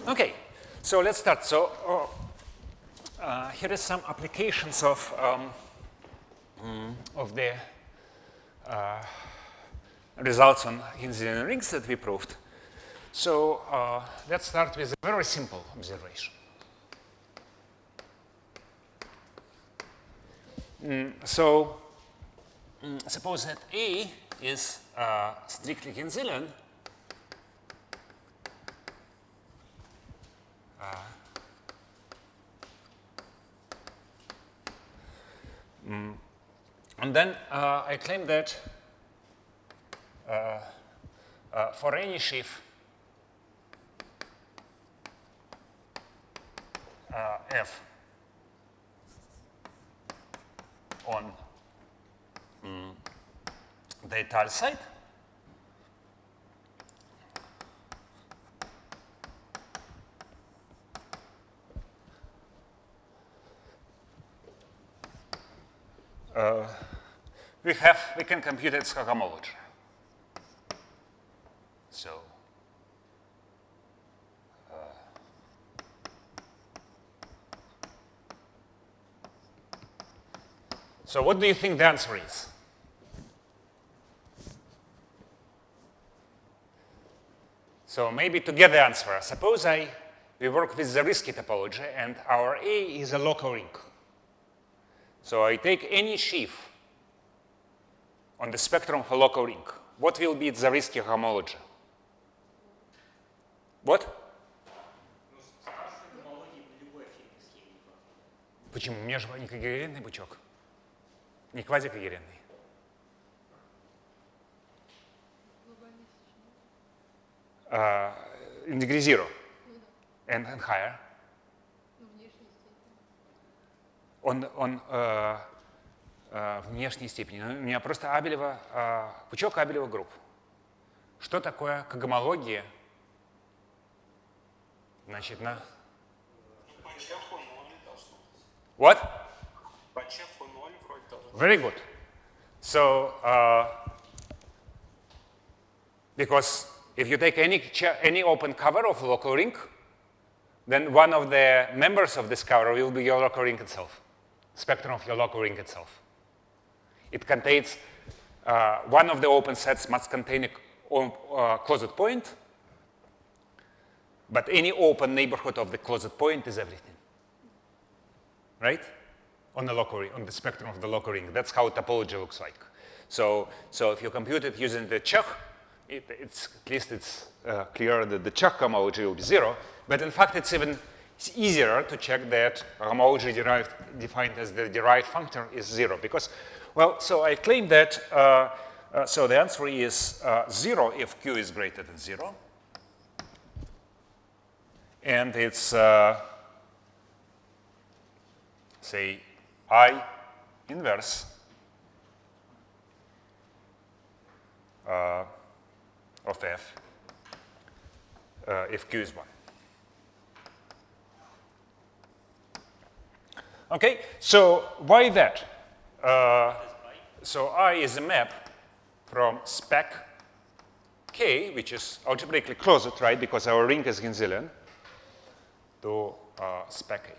Okay, so let's start. So here is some applications of the results on Hindsian rings that we proved. So let's start with a very simple observation. Suppose that A is strictly Hindsian. And then I claim that for any sheaf F on the étal side, we can compute its homology. So what do you think the answer is? So maybe to get the answer, suppose we work with the risky topology and our A is a local ring. So I take any sheaf on the spectrum of a local ring. What will be the risky homology? What? Почему? У меня же не когерентный пучок. Не квазикогерентный. In degree 0 and higher. Он внешней степени. У меня просто Абелева, пучок Абелева групп. Что такое когомология? Значит, на... What? Very good. So, because if you take any open cover of a local ring, then one of the members of this cover will be your local ring itself, spectrum of your local ring itself. It contains, one of the open sets must contain a closed point, but any open neighborhood of the closed point is everything, right? On the local ring, on the spectrum of the local ring. That's how topology looks like. So if you compute it using the Čech, at least it's clear that the Čech homology will be 0. But in fact, it's even easier to check that homology defined as the derived functor is 0. Because, well, so I claim that, so the answer is 0 if Q is greater than 0. And it's, say, I inverse of F if Q is 1. Okay, so why that? So I is a map from spec K, which is algebraically closed, right, because our ring is Hindsian, to spec A.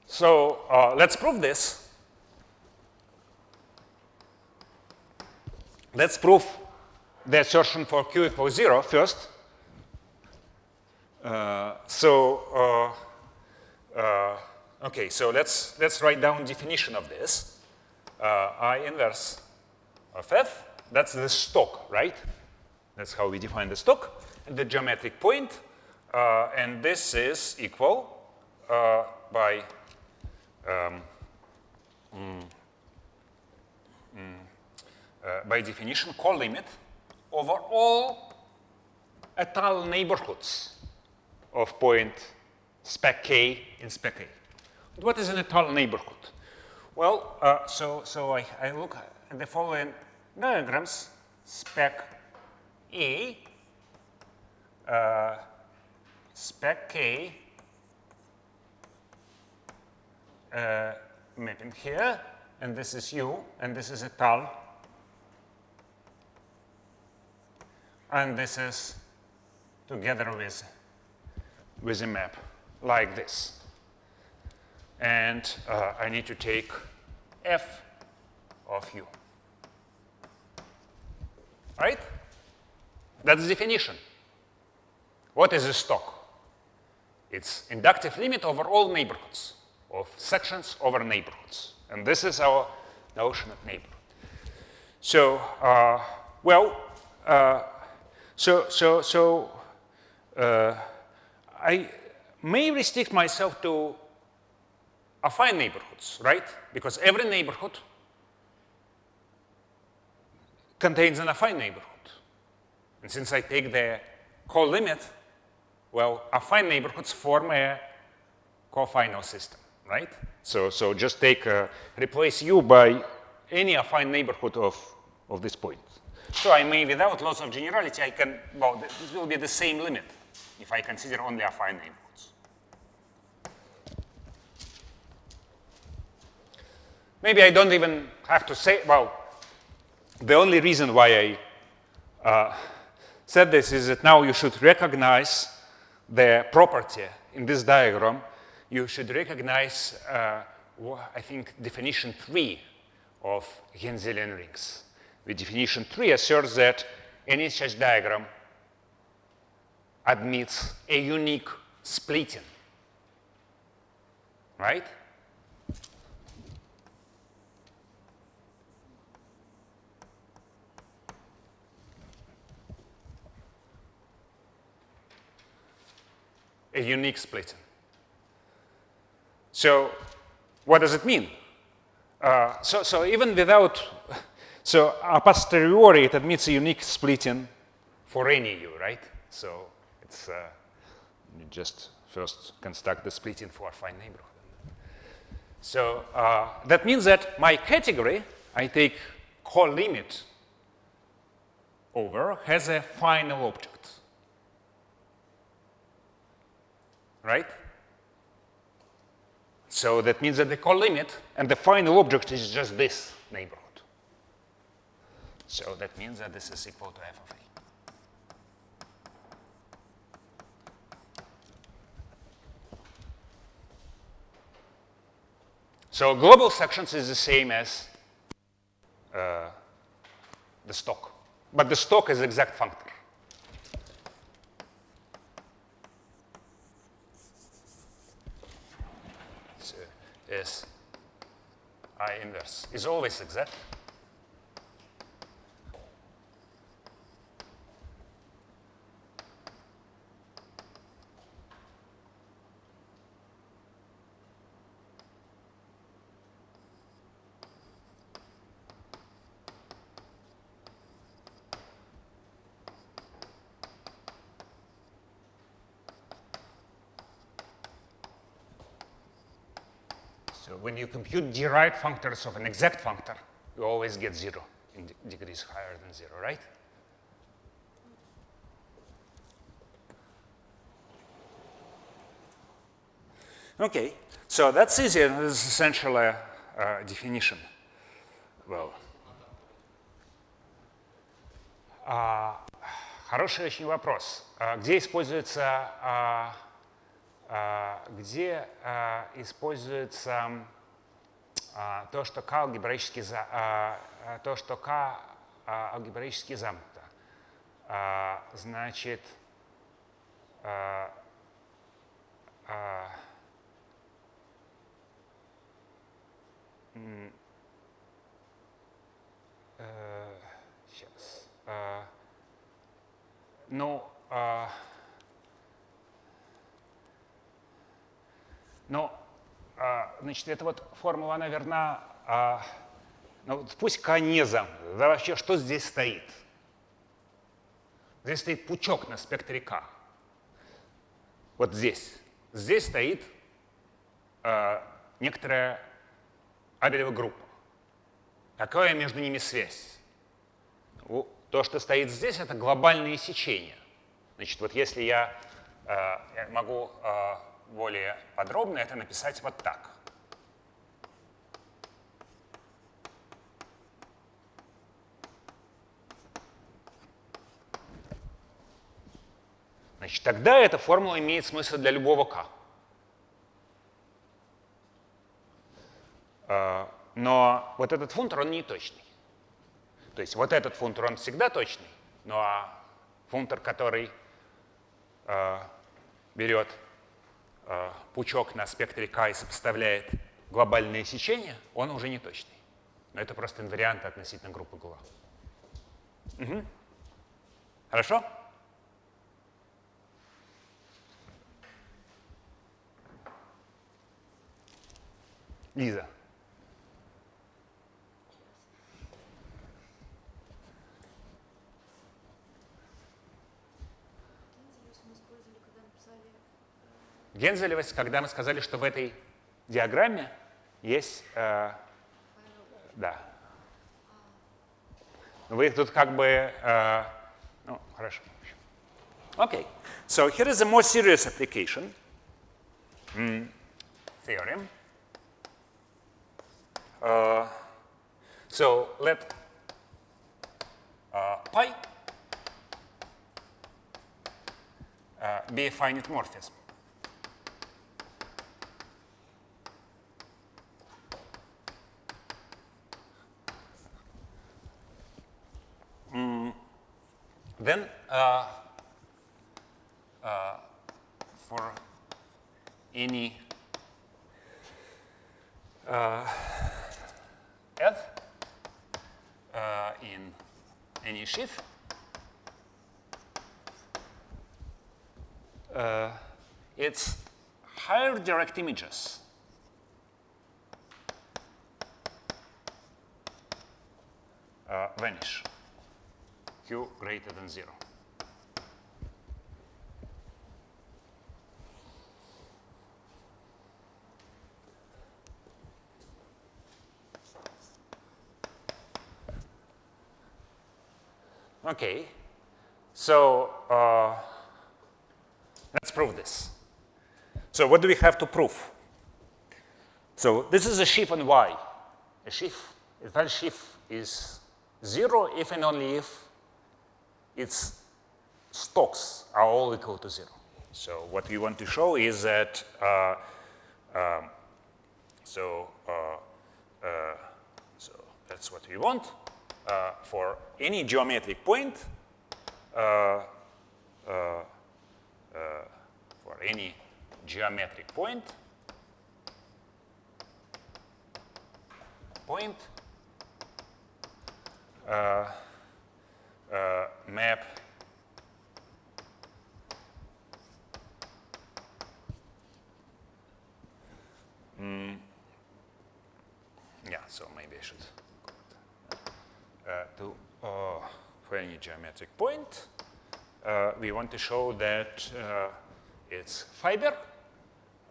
So let's prove this. Let's prove the assertion for Q equals 0 first. Okay, so let's write down definition of this. I inverse of F, that's the stock, right? That's how we define the stock, and the geometric point, and this is equal by definition, co-limit over all étal neighborhoods of point spec K in spec A. What is an étal neighborhood? Well, so I look at the following diagrams: spec A, spec K, mapping here, and this is U, and this is étal and this is together with a map like this. And I need to take f of u. Right? That's the definition. What is a stock? It's inductive limit over all neighborhoods, of sections over neighborhoods. And this is our notion of neighborhood. So, I may restrict myself to affine neighborhoods, right? Because every neighborhood contains an affine neighborhood. And since I take the co-limit, well, affine neighborhoods form a co-final system, right? So just replace u by any affine neighborhood of this point. So I may, without loss of generality, I can, well, this will be the same limit if I consider only affine neighborhoods. Maybe I don't even have to say, well, the only reason why I said this is that now you should recognize the property in this diagram. You should recognize, I think, definition 3 of Henselian rings. The definition 3 asserts that any such diagram admits a unique splitting, right? A unique splitting. So what does it mean? So even without, so a posteriori it admits a unique splitting for any u, right? So it's, you just first construct the splitting for affine neighborhood. So that means that my category, I take co-limit over, has a final object. Right? So that means that the co-limit and the final object is just this neighborhood. So that means that this is equal to f of a. So global sections is the same as the stock. But the stock is exact functor. Is I inverse is always exact. So when you compute derived functors of an exact functor, you always get 0 in degrees higher than 0, right? Okay, so that's easy. This is essentially a definition. Well, хороший очень вопрос. Где используется то, что К алгебраически замкнуто. Значит, сейчас. Значит, эта вот формула, она верна, пусть К не замкнута. Да вообще, что здесь стоит? Здесь стоит пучок на спектре К. Вот здесь. Здесь стоит некоторая Абелева группа. Какая между ними связь? То, что стоит здесь, это глобальные сечения. Значит, вот если я могу более подробно это написать вот так. значит, тогда эта формула имеет смысл для любого k. Но вот этот функтор, он не точный. То есть вот этот функтор, он всегда точный, но функтор, который берет пучок на спектре k и сопоставляет глобальное сечение, он уже не точный. Но это просто инвариант относительно группы ГЛА. Угу. Хорошо? Лиза. Гензелевость, когда мы сказали, что в этой диаграмме есть... да. Вы тут как бы... ну, хорошо. Okay. So here is a more serious application. Theorem. So let pi be a finite morphism. Then for any f in any sheaf, its higher direct images vanish. Q greater than 0. Okay, so let's prove this. So what do we have to prove? So this is a sheaf on Y. A sheaf, a valid sheaf is 0 if and only if its stocks are all equal to 0. So what we want to show is that so that's what we want for any geometric point. For any geometric point, map yeah, so maybe I should do for any geometric point, we want to show that its fiber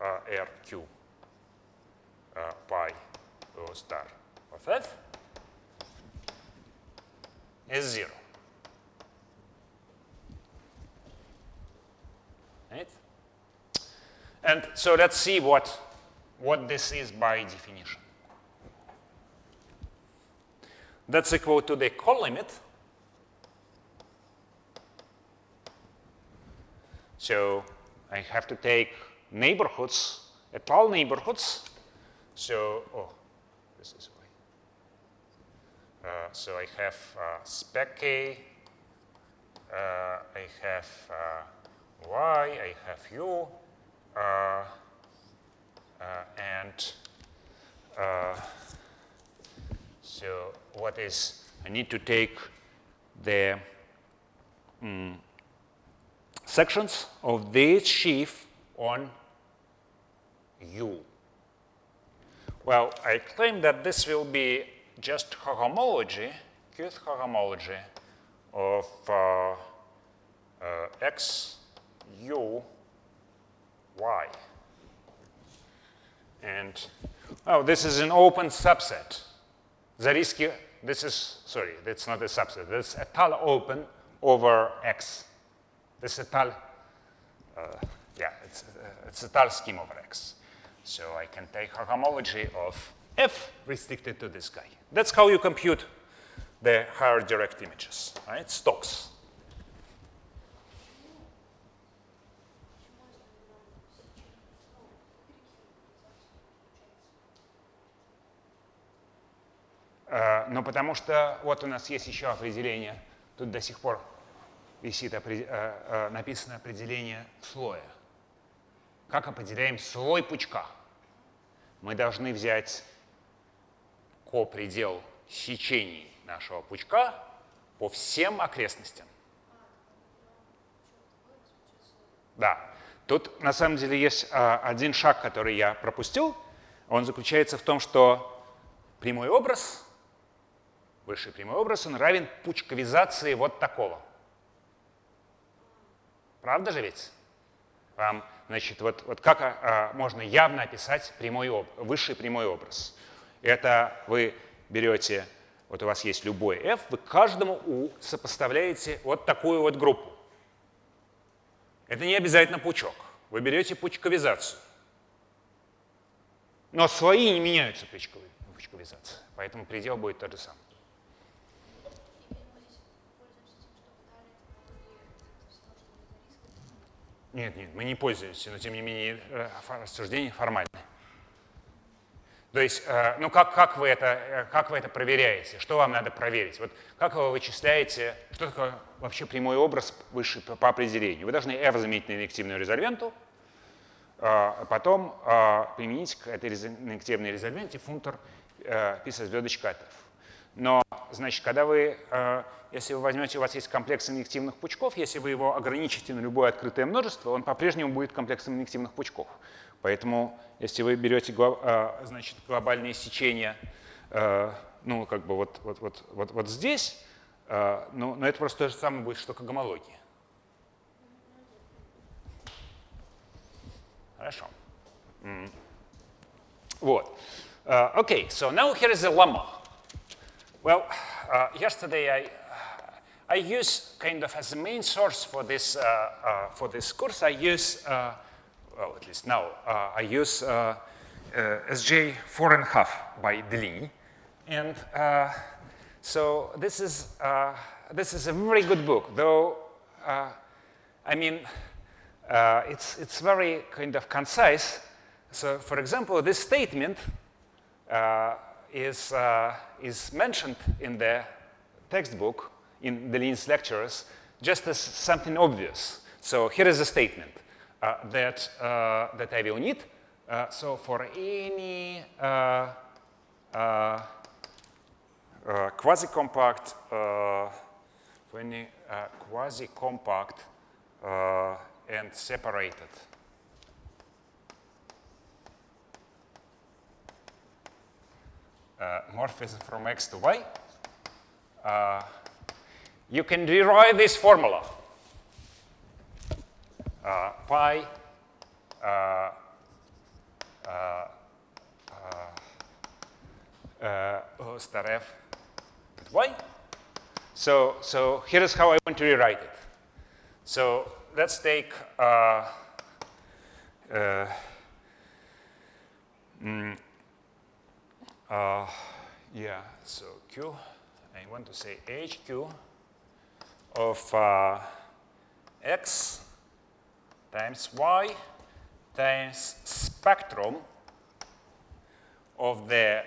RQ pi O star of F is 0. Right? And so let's see what this is by definition. That's equal to the colimit. So I have to take neighborhoods, étale neighborhoods. So, this is Y. So I have spec K, I have Y, I have U, and so what is, I need to take the sections of this sheaf on U. Well, I claim that this will be just cohomology, Qth cohomology of X, U, Y. And, oh, this is an open subset. Zariski, this is, sorry, that's not a subset. That's étale open over X. This étale, yeah, it's étale scheme over X. So I can take homology of F restricted to this guy. That's how you compute the higher direct images, right? Stocks. Но потому что вот у нас есть еще определение, тут до сих пор висит написано определение слоя. Как определяем слой пучка? Мы должны взять копредел сечений нашего пучка по всем окрестностям. Да. Тут на самом деле есть один шаг, который я пропустил. Он заключается в том, что прямой образ, высший прямой образ, он равен пучковизации вот такого. Правда же ведь? Значит, вот как можно явно описать высший прямой образ? Это вы берете, вот у вас есть любой f, вы каждому u сопоставляете вот такую вот группу. Это не обязательно пучок. Вы берете пучковизацию. Но слои не меняются пучковизацией, поэтому предел будет тот же самый. Нет, мы не пользуемся, но тем не менее рассуждение формальное. То есть, ну как вы это проверяете? Что вам надо проверить? Вот как вы вычисляете, что такое вообще прямой образ высший по определению? Вы должны f заменить на инъективную резольвенту, а потом применить к этой инъективной резольвенте функтор π со звездочкой от f. Но, значит, если вы возьмете, у вас есть комплекс инъективных пучков, если вы его ограничите на любое открытое множество, он по-прежнему будет комплексом инъективных пучков. Поэтому, если вы берете значит, глобальные сечения, ну, как бы вот здесь, но это просто то же самое будет, что к гомологии. Хорошо. Вот. Okay, so now here is a lemma. Well, yesterday I use kind of as the main source for this course, I use, well, at least now, I use SJ 4.5 by Deligny. And so this is a very good book, though, I mean, it's very kind of concise. So, for example, this statement is mentioned in the textbook in Deligny's lectures just as something obvious. So here is a statement that I will need. So for any quasi-compact and separated morphism from x to y, you can derive this formula. Pi O star f at y. So here is how I want to rewrite it. So let's take so Q, I want to say HQ of x times y times spectrum of the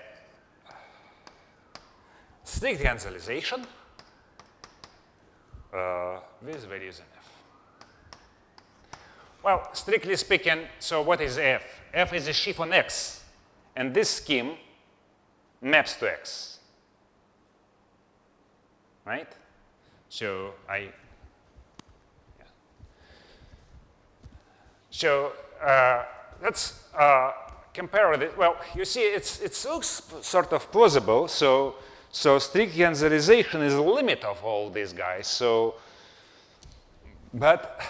strict generalization with values in f. Well, strictly speaking, so what is f? F is a sheaf on x, and this scheme maps to x, right? So So let's compare with it. Well, you see, it looks sort of plausible. So strict generalization is the limit of all these guys. So, but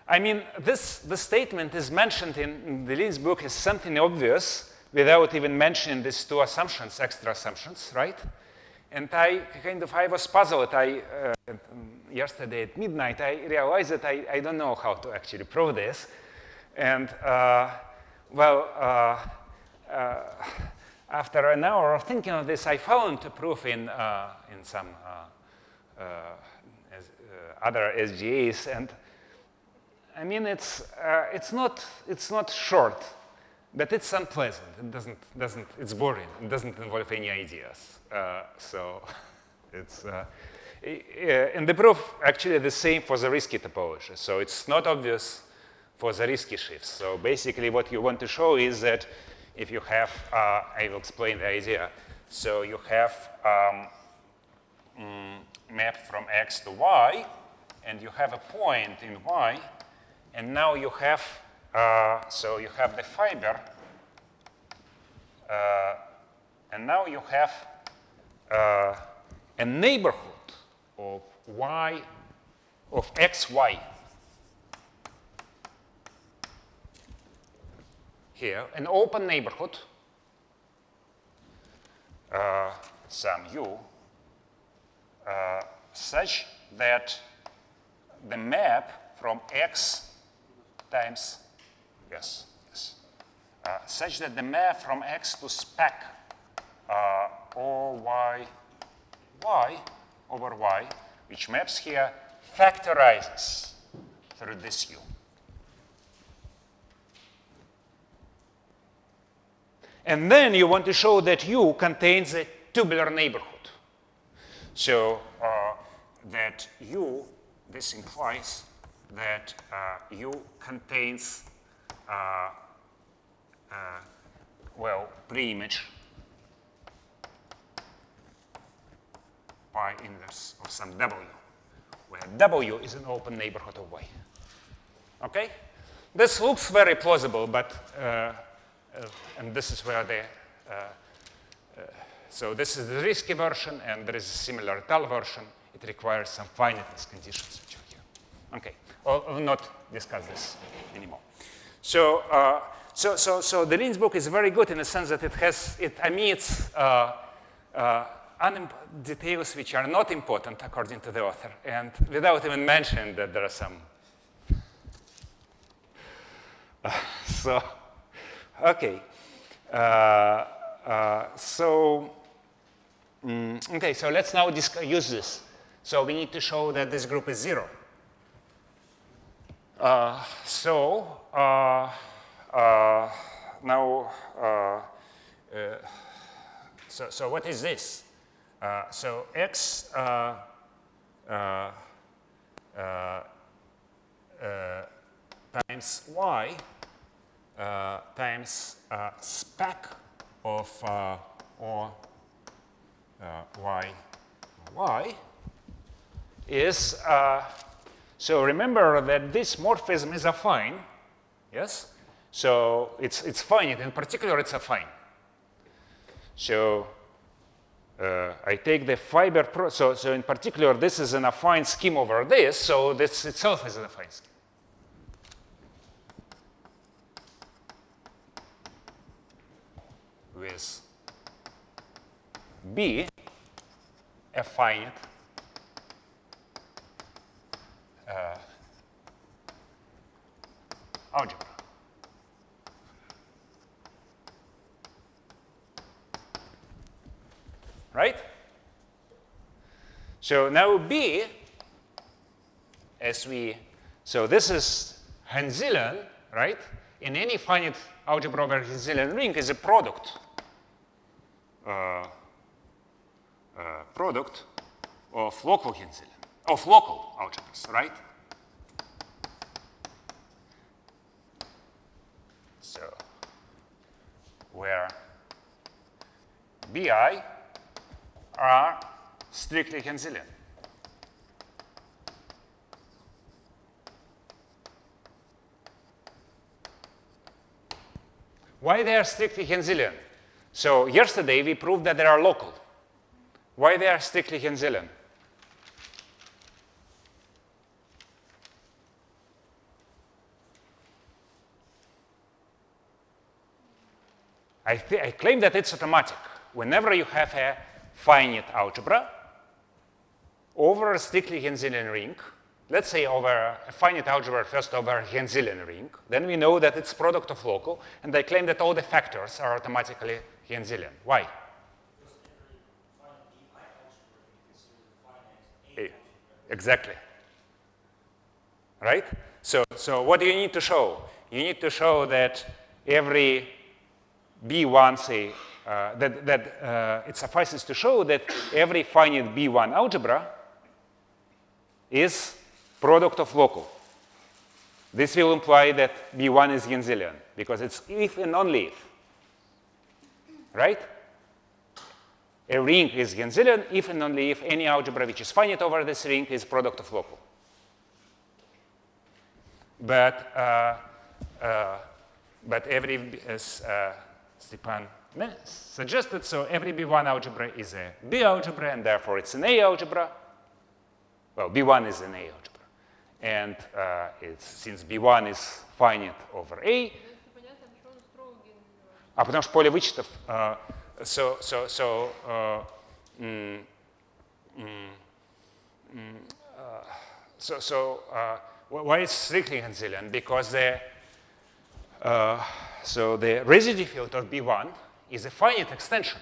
I mean, this statement is mentioned in Deligny's book as something obvious without even mentioning these two assumptions, extra assumptions, right? And I was puzzled. Yesterday at midnight, I realized that I don't know how to actually prove this. And after an hour of thinking of this, I found a proof in some other SGAs, and I mean it's not short. But it's unpleasant. It's boring. It doesn't involve any ideas. So it's, and the proof actually the same for the risky topology. So it's not obvious for the risky shifts. So basically what you want to show is that if you have, I will explain the idea. So you have map from X to Y, and you have a point in Y, and now you have, so you have the fiber, and now you have a neighborhood of Y, of XY. Here, an open neighborhood, some U, such that the map from X times, such that the map from X to spec OY, Y over Y, which maps here, factorizes through this U. And then you want to show that U contains a tubular neighborhood. So that U, this implies that U contains, well, pre-image pi inverse of some W, where W is an open neighborhood of Y. Okay? This looks very plausible, but and this is where the, so this is the risky version, and there is a similar Tal version. It requires some finiteness conditions, which are here. Okay, I'll not discuss this anymore. So, so the Lin's book is very good in the sense that it omits details which are not important according to the author, and without even mentioning that there are some. So. Okay, okay, so let's now use this. So we need to show that this group is 0. Now, so what is this? So X times Y times spec of or y is, so remember that this morphism is affine, yes? So it's finite, in particular it's affine. So I take the fiber, so in particular this is an affine scheme over this, so this itself is an affine scheme. With B, a finite algebra. Right? So now B, so this is Henselian, right? In any finite algebra over Henselian ring is a product of local Henselian, of local algebras, right? So where Bi are strictly Henselian. Why they are strictly Henselian? So yesterday we proved that they are local. Why they are strictly Henselian? I claim that it's automatic. Whenever you have a finite algebra over a strictly Henselian ring, let's say over a finite algebra first over a Henselian ring, then we know that it's product of local, and I claim that all the factors are automatically Henselian. Why? Exactly. Right? So what do you need to show? You need to show that every B1, say, it suffices to show that every finite B1 algebra is product of local. This will imply that B1 is Genselian, because it's if and only if. Right? A ring is Genselian if and only if any algebra which is finite over this ring is product of local. But every, as Stepan suggested, so every B1 algebra is a B algebra, and therefore it's an A algebra. Well, B1 is an A algebra. And since B1 is finite over A, потому что поле вычетов, why it's strictly Genselian? Because the residue field of B1 is a finite extension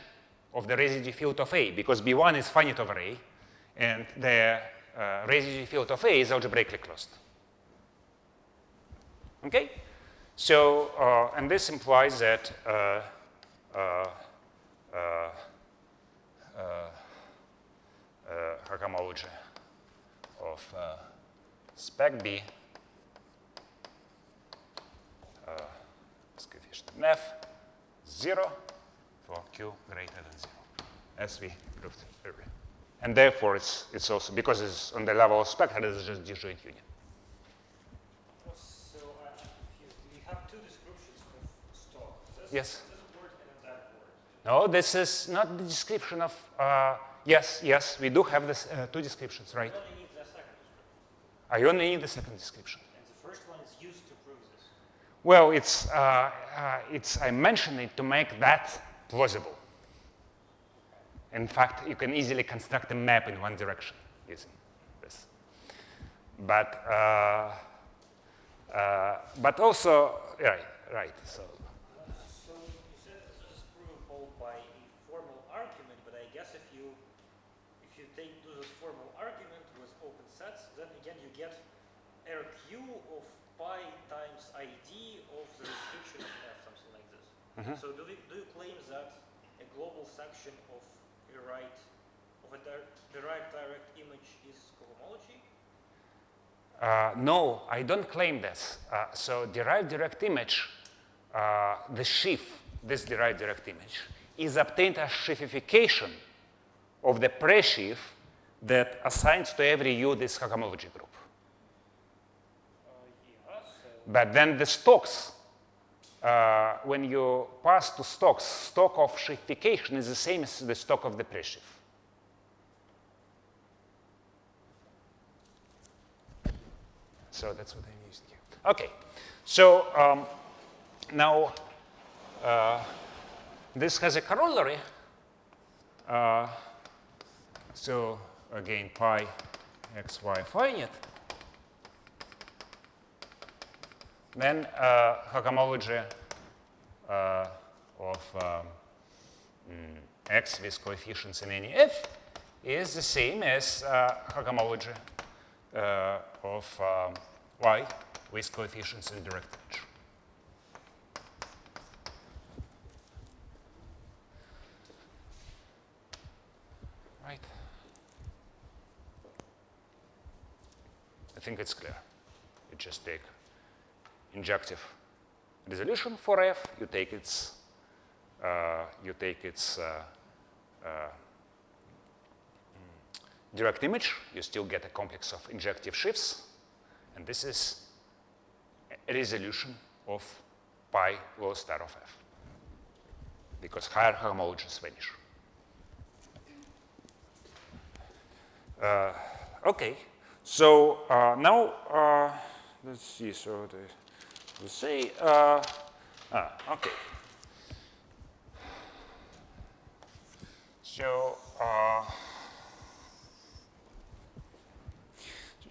of the residue field of A, because B1 is finite over A, and the residue field of A is algebraically closed. Okay? So, and this implies that homology of spec B is coefficient F 0 for Q greater than 0, as we proved earlier. And therefore, it's also, because it's on the level of spec, it's just disjoint union. So I'm confused. We have two descriptions of stock. Yes. This word and that word. No, this is not the description of, yes, we do have this two descriptions, right? I only need the second description. I only need the second description. And the first one is used to prove this. Well, I mentioned it to make that plausible. In fact, you can easily construct a map in one direction using this. But also, right. So you said this is provable by a formal argument, but I guess if you do this formal argument with open sets, then again you get RQ of pi times ID of the restriction of F, something like this. Mm-hmm. So do you claim that a global section of a derived direct image is cohomology? No, I don't claim this. So derived direct image, the sheaf, this derived direct image, is obtained as sheafification of the presheaf that assigns to every U this cohomology group. But then the stocks, when you pass to stocks, stock of sheafification is the same as the stock of the presheaf. So that's what I'm using here. Okay, so now this has a corollary. So again, pi xy finite. Then homology of x with coefficients in any f is the same as homology of y with coefficients in direct image. Right? I think it's clear. You just take injective resolution for f, you take its direct image, you still get a complex of injective shifts, and this is a resolution of pi low star of f, because higher homologies vanish. Okay, so now let's see. So let's say okay.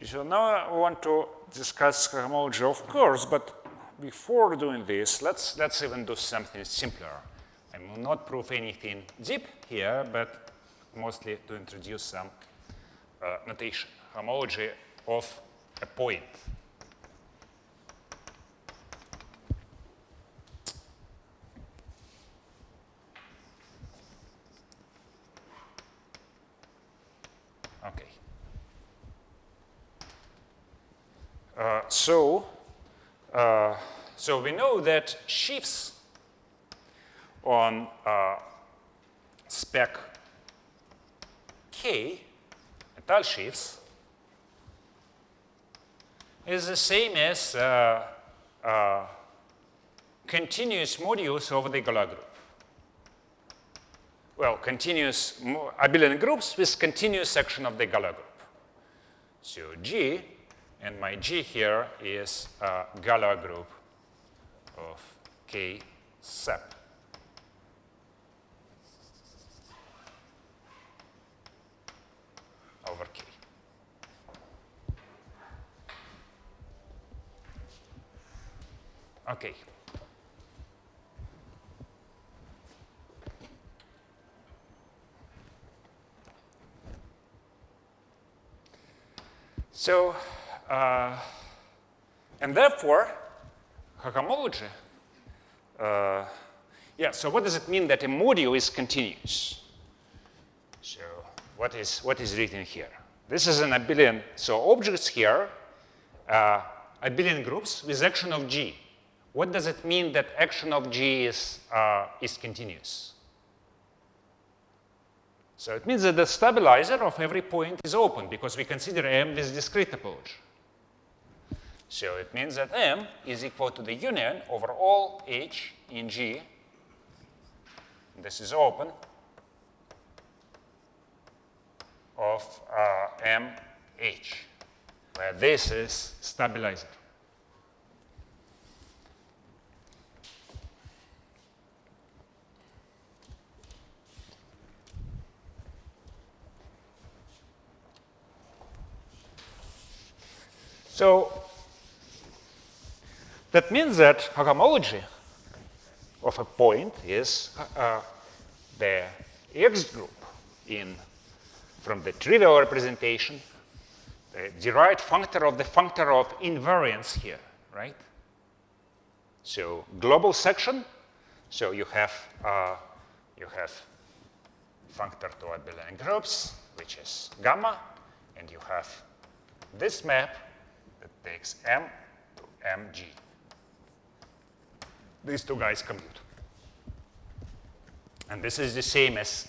So now I want to discuss homology, of course, but before doing this, let's even do something simpler. I will not prove anything deep here, but mostly to introduce some notation. Homology of a point. So we know that sheaves on spec K, metal sheaves, is the same as continuous modules over the Galois group. Well, continuous abelian groups with continuous section of the Galois group. So G, and my G here is a Galois group of K sep. Over K. Okay. So, and therefore, homology, so what does it mean that a module is continuous? So what is written here? This is an abelian, so objects here are abelian groups with action of G. What does it mean that action of G is continuous? So it means that the stabilizer of every point is open because we consider M with discrete topology. So it means that M is equal to the union over all H in G. This is open of MH, where this is stabilizer. So that means that homology of a point is the X group from the trivial representation, the derived functor of the functor of invariance here, right? So global section, so you have functor to abelian groups, which is gamma, and you have this map that takes M to Mg. These two guys compute. And this is the same as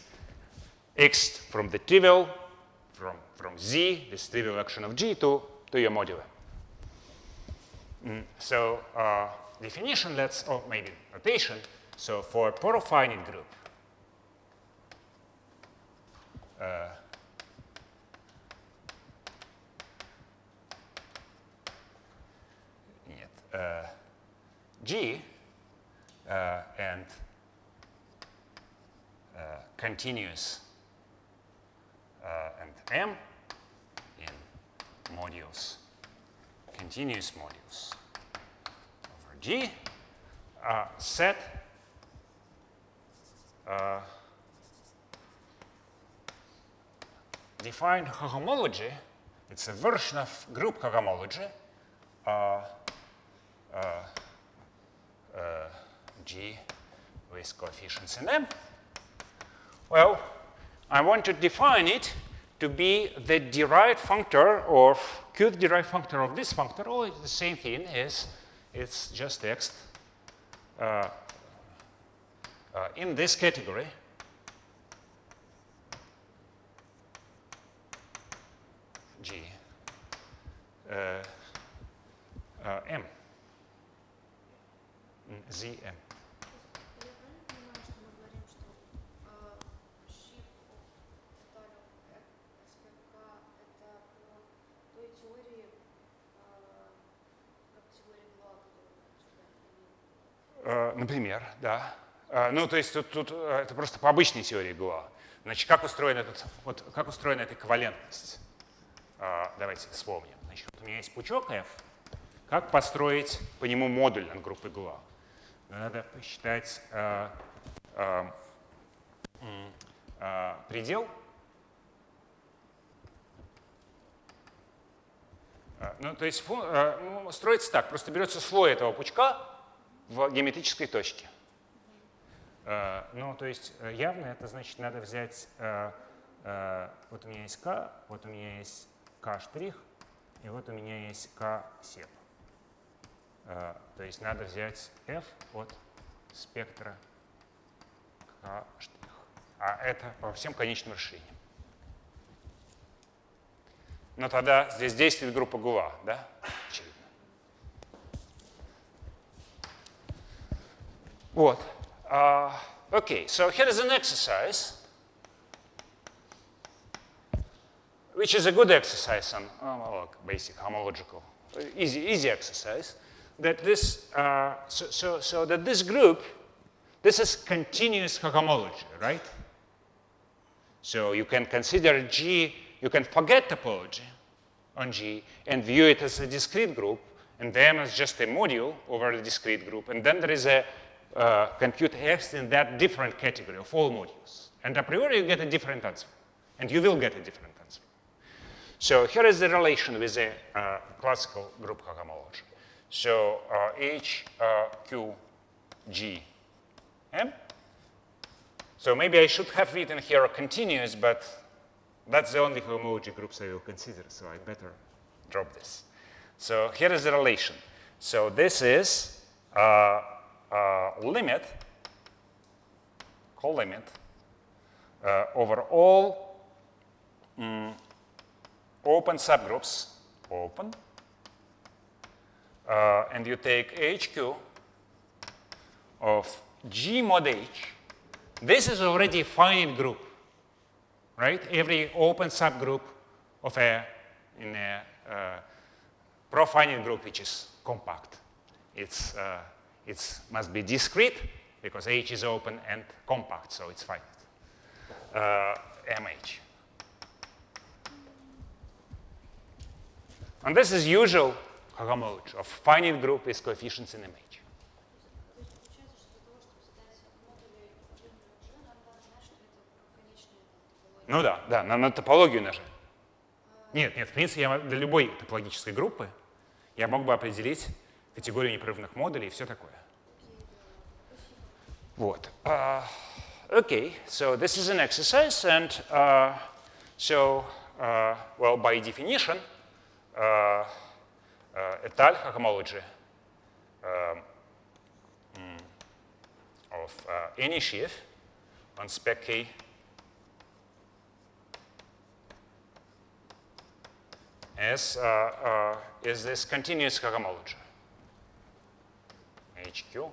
X from the trivial, from Z, this trivial action of G, to your modular. So definition, or maybe notation. So for porofinite group, G and continuous and M in modules, continuous modules over G, set define homology. It's a version of group homology. G with coefficients in M. Well, I want to define it to be the derived functor of qth derived functor of this functor. Oh, it's the same thing as it's just X in this category. G M. ZM. Я правильно понимаю, что мы говорим, что shift of SPK это по той теории, как теория Гла, которую мы обсуждали? Например, да. Ну, то есть тут это просто по обычной теории Гла. Значит, как устроена эта эквивалентность? Давайте вспомним. Значит, вот у меня есть пучок F. Как построить по нему модуль от группы Гла? Надо посчитать предел. Ну, то есть строится так. Просто берется слой этого пучка в геометрической точке. Ну, то есть явно это значит, надо взять, вот у меня есть К, вот у меня есть К', и вот у меня есть K сеп. То есть надо взять F от спектра K'. А это по всем конечным расширениям. Но тогда здесь действует группа Гула, да? Очевидно. Вот. Okay, so here is an exercise, which is a good exercise on basic homological, easy exercise. That this, so that this group, this is continuous cohomology, right? So you can consider G, you can forget topology on G and view it as a discrete group, and M is just a module over the discrete group, and then there is a compute X in that different category of all modules. And a priori you get a different answer, and you will get a different answer. So here is the relation with a classical group cohomology. So H, Q, G, M. So maybe I should have written here a continuous, but that's the only homology groups I will consider, so I better drop this. So here is the relation. So this is limit, co-limit, over all open subgroups, open, and you take HQ of G mod H. This is already a finite group, right? Every open subgroup of in a profinite group which is compact. It must be discrete because H is open and compact, so it's finite. MH. And this is usual homology of finite group with coefficients in MH. То есть получается, что для того, чтобы задать модули G, надо знать, что это конечная топология. Ну да, на топологию нажать. Нет, в принципе, для любой топологической группы я мог бы определить категорию непрерывных модулей и все такое. Вот. Okay, so this is an exercise, and well, by definition, étale homology of any sheaf on spec K is this continuous cohomology, HQ,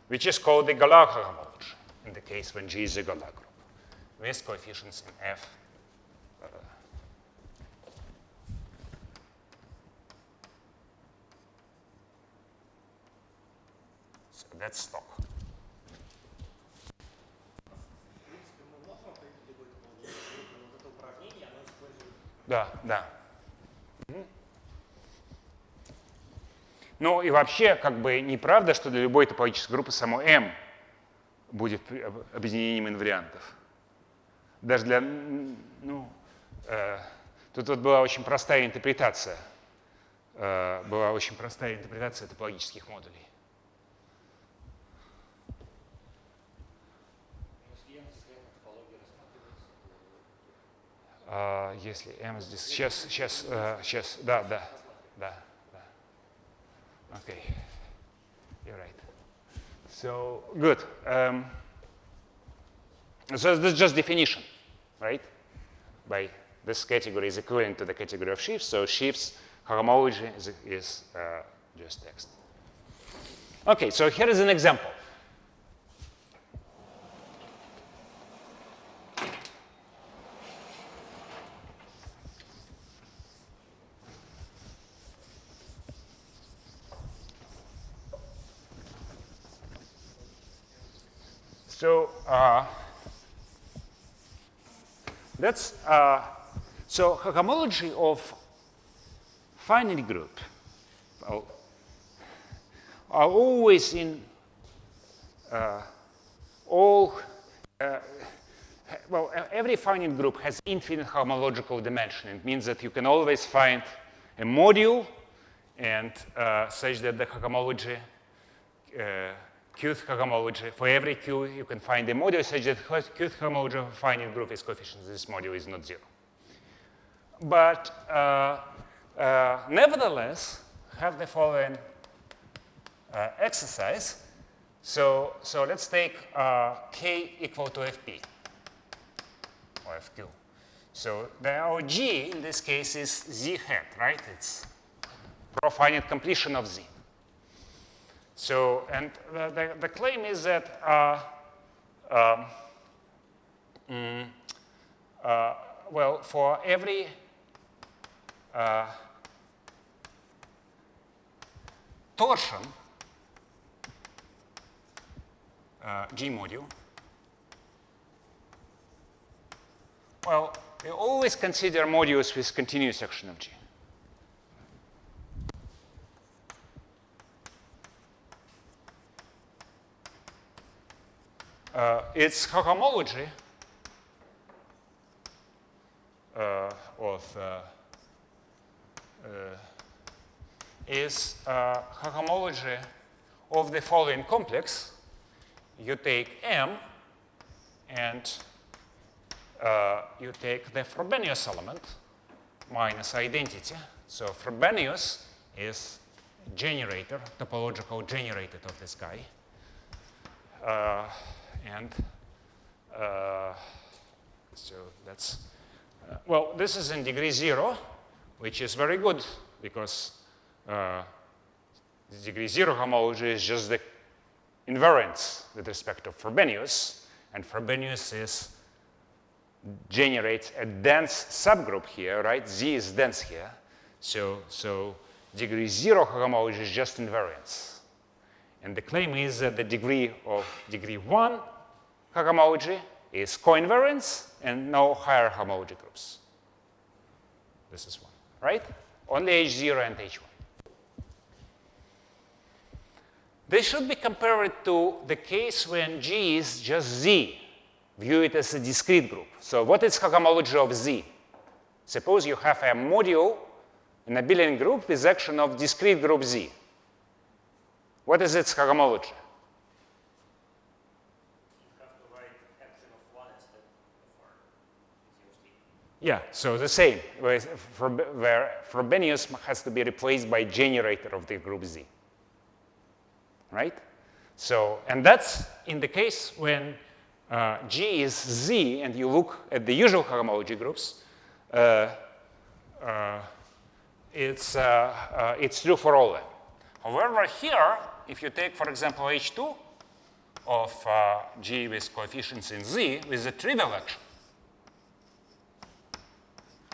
which is called the Galar cohomology in the case when G is a Galar group, with coefficients in F. So that's stock. В принципе, мы можем определить любой топологический группы, но вот это упражнение, оно использует... Да. Ну и вообще, как бы неправда, что для любой топологической группы само M будет объединением инвариантов. Даже для, тут вот была очень простая интерпретация. Топологических модулей. Если M здесь... Сейчас, да. Okay, you're right. So, good. So this is just definition, right? By this category is equivalent to the category of sheaves, so sheaves homology is just text. Okay, so here is an example. So so homology of finite group are always in every finite group has infinite homological dimension. It means that you can always find a module and such that the homology Qth homology, for every Q you can find a module such that Qth homology of a finite group is coefficient. This module is not zero. But nevertheless, have the following exercise. So let's take k equal to fp or fq. So our g in this case is z hat, right? It's finite completion of z. So, and the claim is that well, for every torsion G module, well, we always consider modules with continuous section of G. Its cohomology is cohomology of the following complex. You take M and you take the Frobenius element minus identity. So Frobenius is generator, topological generator of this guy. So that's, well, this is in degree 0, which is very good because the degree 0 homology is just the invariance with respect to Frobenius, and Frobenius generates a dense subgroup here, right? Z is dense here. So degree 0 homology is just invariance. And the claim is that the degree of degree 1 homology is coinvariance and no higher homology groups. This is one, right? Only H0 and H1. They should be compared to the case when G is just Z. View it as a discrete group. So what is cohomology of Z? Suppose you have a module in a abelian group with action of discrete group Z. What is its cohomology? You have to write action of 1 instead of 4. Yeah, so the same, where Frobenius has to be replaced by generator of the group Z. Right? So, and that's in the case when G is Z and you look at the usual cohomology groups, it's true for all of them. However, here, if you take, for example, H2 of G with coefficients in Z with a trivial action,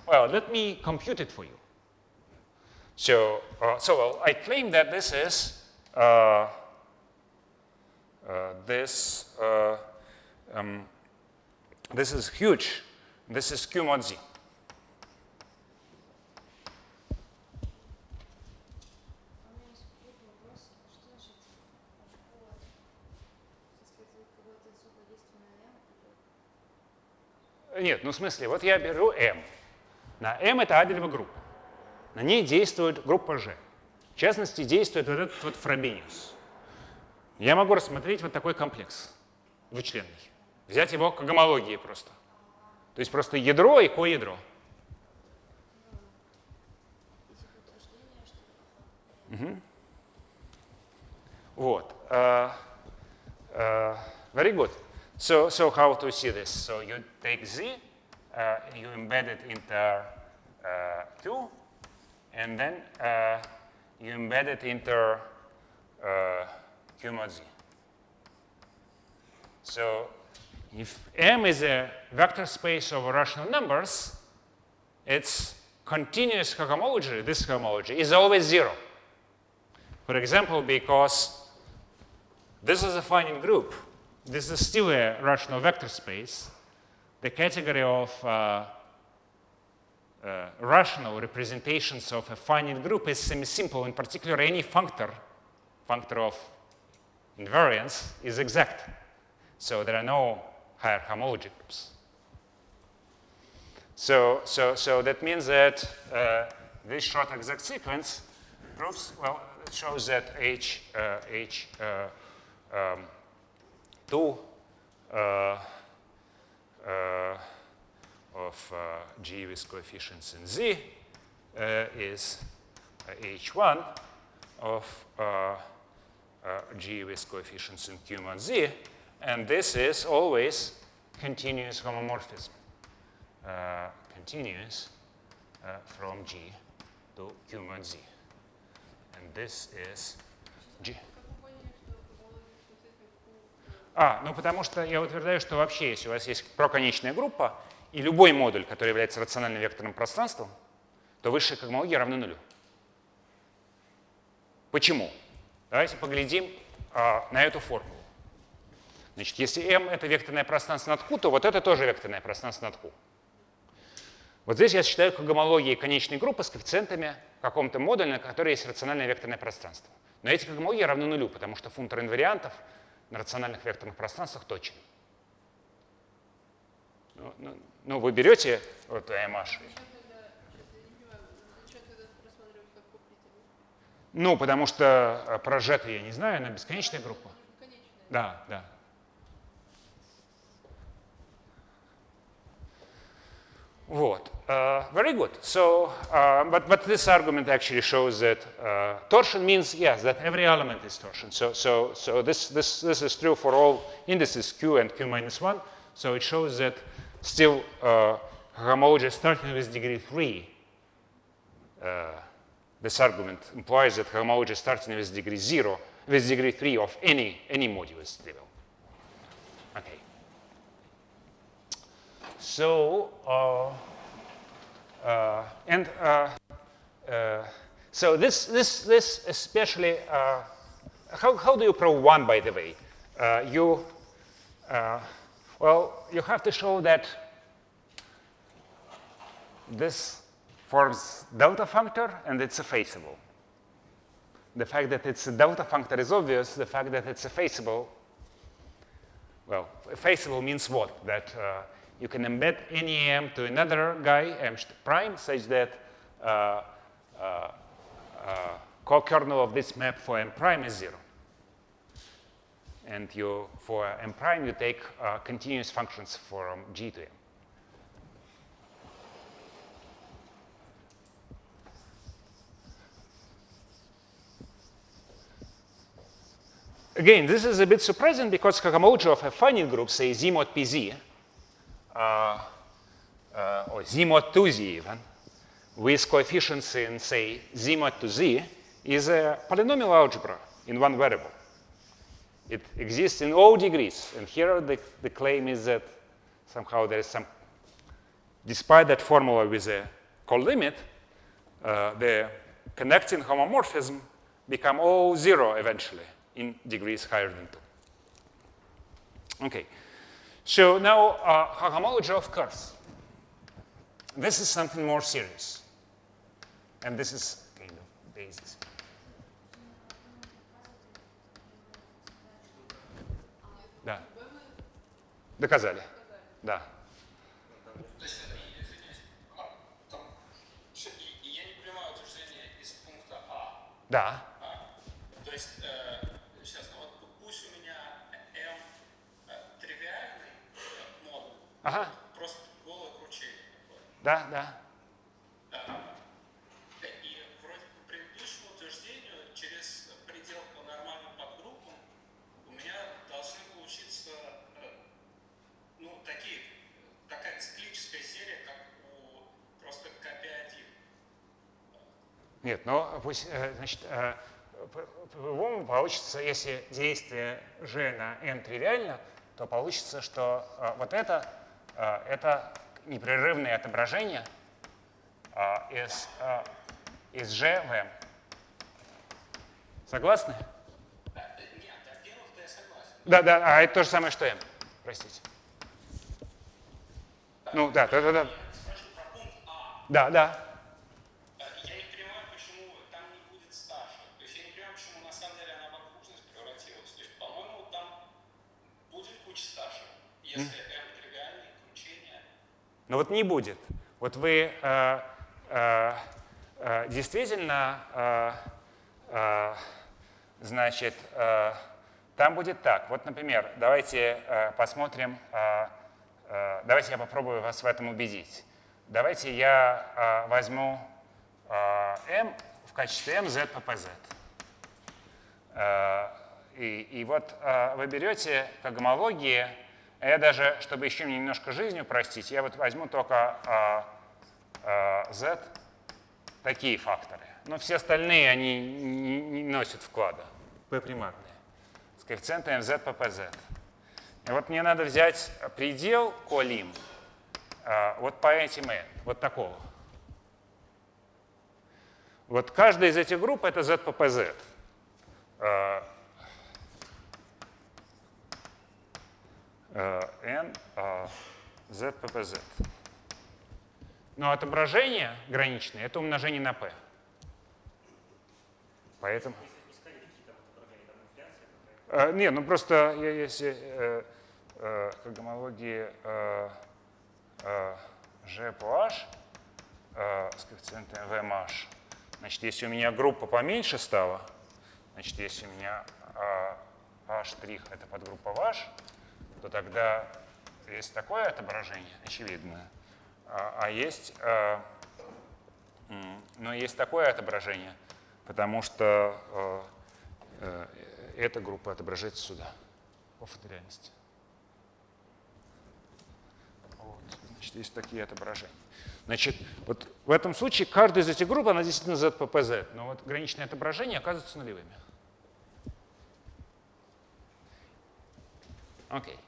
well, let me compute it for you. So, well, I claim that this is this is huge. This is Q mod Z. У меня есть какой-то вопрос. Что значит школа? Так сказать, какое-то суходейственное М? Нет, ну в смысле, вот я беру M. На M это Абелева группа. На ней действует группа G. В частности, действует вот этот вот Фробениус. Я могу рассмотреть вот такой комплекс двучленный. Взять его к гомологии просто. То есть просто ядро и коядро. Вот. Very good. So how to see this? So you take Z, you embed it into Q, and then you embed it into Q mod Z. So if M is a vector space of rational numbers, its continuous cohomology, this cohomology, is always 0. For example, because this is a finite group, this is still a rational vector space. The category of rational representations of a finite group is semi-simple. In particular, any functor of invariance is exact. So there are no higher homology groups. So that means that this short exact sequence proves, well, it shows that H2 of G with coefficients in Z is H1 of G with coefficients in Q mod Z, and this is always continuous homomorphism, continuous from G to Q mod Z. And this is G. Ну потому что я утверждаю, что вообще, если у вас есть проконечная группа, и любой модуль, который является рациональным векторным пространством, то высшая когмология равна нулю. Почему? Давайте поглядим на эту формулу. Значит, если M — это векторное пространство над Q, то вот это тоже векторное пространство над Q. Вот здесь я считаю когомологией конечной группы с коэффициентами в каком-то модуле, на которой есть рациональное векторное пространство. Но эти когомологии равны нулю, потому что функтор инвариантов на рациональных векторных пространствах точен. Ну вы берете вот MH. Ну, потому что прожета я не знаю, она бесконечная группа. Да, да. Вот. Very good. So, but this argument actually shows that torsion means, yes, that every element is torsion. So this is true for all indices Q and Q minus 1. So it shows that still homology starting with degree 3. This argument implies that homology starting with degree 0, with degree 3 of any module is trivial. Okay. So, so this especially, how do you prove 1, by the way? Well, you have to show that this forms delta functor and it's effaceable. The fact that it's a delta functor is obvious. The fact that it's effaceable, well, effaceable means what? That you can embed any M to another guy, M prime, such that co-kernel of this map for M prime is 0. And for M prime, you take continuous functions from G to M. Again, this is a bit surprising because homology of a finite group, say Z mod PZ, or Z mod 2Z even, with coefficients in, say, Z mod 2Z, is a polynomial algebra in one variable. It exists in all degrees. And here the claim is that somehow there is some, despite that formula with a colimit, the connecting homomorphism become all 0 eventually in degrees higher than 2. Okay. So now, homology of curves. This is something more serious. And this is kind of basis. Да. Доказали. Да. То есть, извиняюсь, там, я не понимаю утверждение из пункта А. Да. То есть, сейчас, вот пусть у меня M тривиальный модуль, Ага. просто голое кручение. Да, да. И вроде по предыдущему утверждению, через предел по нормальным подгруппам у меня должны получиться, ну, такая циклическая серия, как у просто К1. Нет, но пусть, значит, по-любому получится, если действие G на M тривиально, то получится, что вот это непрерывное отображение из G в M. Согласны? Нет, до первого-то я согласен. Да, да, а это то же самое, что M. Простите. Ну, да, да, да. Я спрашиваю про пункт А. Да, да. Я не понимаю, почему там не будет старше. То есть я не понимаю, почему на самом деле она в окружность превратилась. То есть, по-моему, там будет куча старше, если M тривиальные кручения. Но вот не будет. Вот вы действительно, значит, там будет так. Вот, например, давайте посмотрим, давайте я попробую вас в этом убедить. Давайте я возьму m в качестве m z по pz. И вот вы берете к гомологии, я даже, чтобы еще немножко жизнь упростить, я вот возьму только z, такие факторы. Но все остальные, они не носят вклада, p примарные, с коэффициентом z по pz. И вот мне надо взять предел колим вот по этим n, вот такого. Вот каждая из этих групп — это z по pz. n z по pz. Но отображение граничное — это умножение на p. Поэтому... Не, ну просто если к гомологии g по h с коэффициентом vmh, значит, если у меня группа поменьше стала, значит, если у меня h' это подгруппа в h, то тогда есть такое отображение, очевидное, а есть, но есть такое отображение, потому что эта группа отображается сюда, по факториальности. Вот. Значит, есть такие отображения. Значит, вот в этом случае каждая из этих групп, она действительно z по pz, но вот граничные отображения оказываются нулевыми. Okay.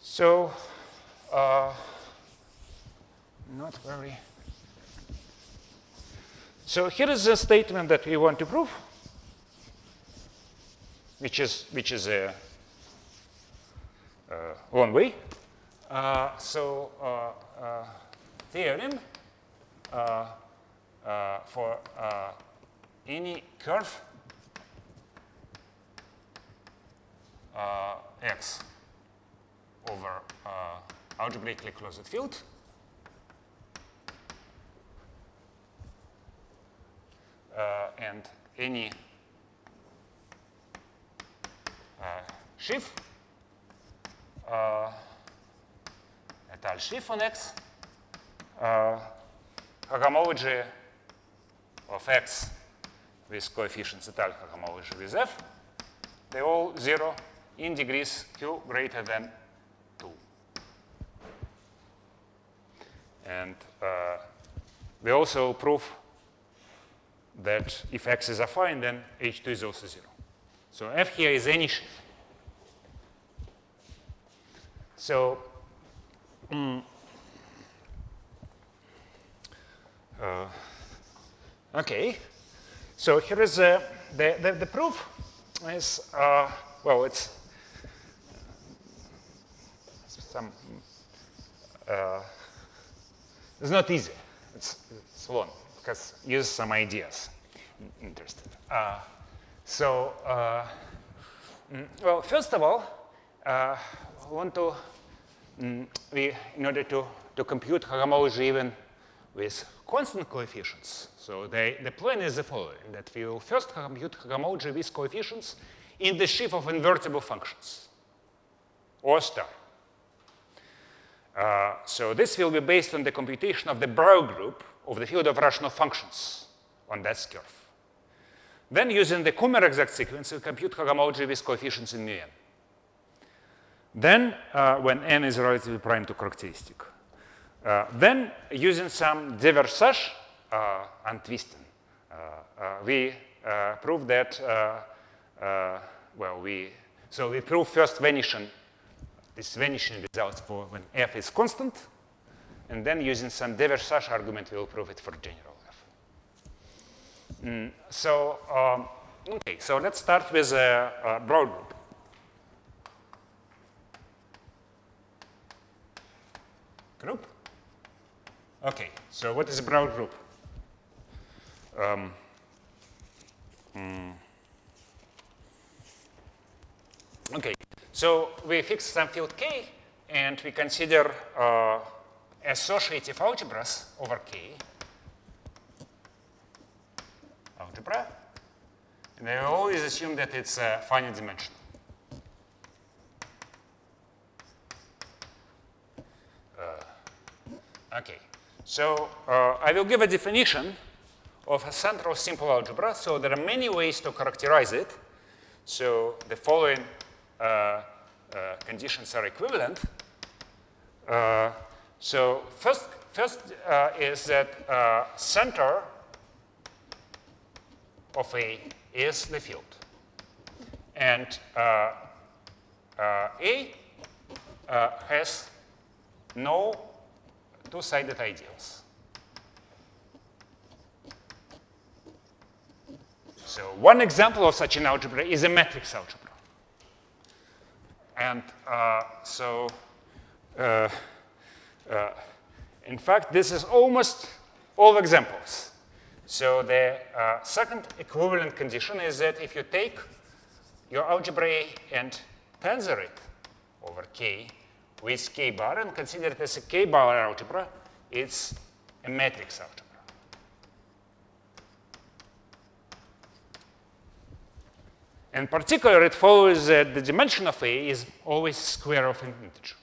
So, not very. So here is the statement that we want to prove, which is a long way. Theorem for any curve x over algebraically closed field and any sheaf это sheaf on x homology of x with coefficients et al. Homology with f, they all 0 in degrees q greater than 2. And we also prove that if x is affine, then h2 is also 0. So f here is any sheaf. So okay, so here is the proof is well, it's some it's not easy. It's long because use some ideas. Interested. Well, first of all, want to in order to compute homology even with constant coefficients. So the plan is the following: that we will first compute homology with coefficients in the sheaf of invertible functions or star. So this will be based on the computation of the Brauer group of the field of rational functions on that curve. Then, using the Kummer exact sequence, we compute homology with coefficients in mu n. Then, when n is relatively prime to characteristic. Then, using some déversage and twisting, we prove that, we prove first vanishing results for when f is constant, and then using some déversage argument, we'll prove it for general f. So let's start with a Brauer group. Okay, so what is a Brauer group? Okay, so we fix some field K, and we consider associative algebras over K. Algebra. And I always assume that it's finite dimensional. Okay, So I will give a definition of a central simple algebra. So there are many ways to characterize it. So the following conditions are equivalent. So first is that center of A is the field. And A has no two-sided ideals. So one example of such an algebra is a matrix algebra. And in fact, this is almost all examples. So the second equivalent condition is that if you take your algebra A and tensor it over K with K bar and consider it as a K bar algebra, it's a matrix algebra. In particular, it follows that the dimension of A is always square of an integer.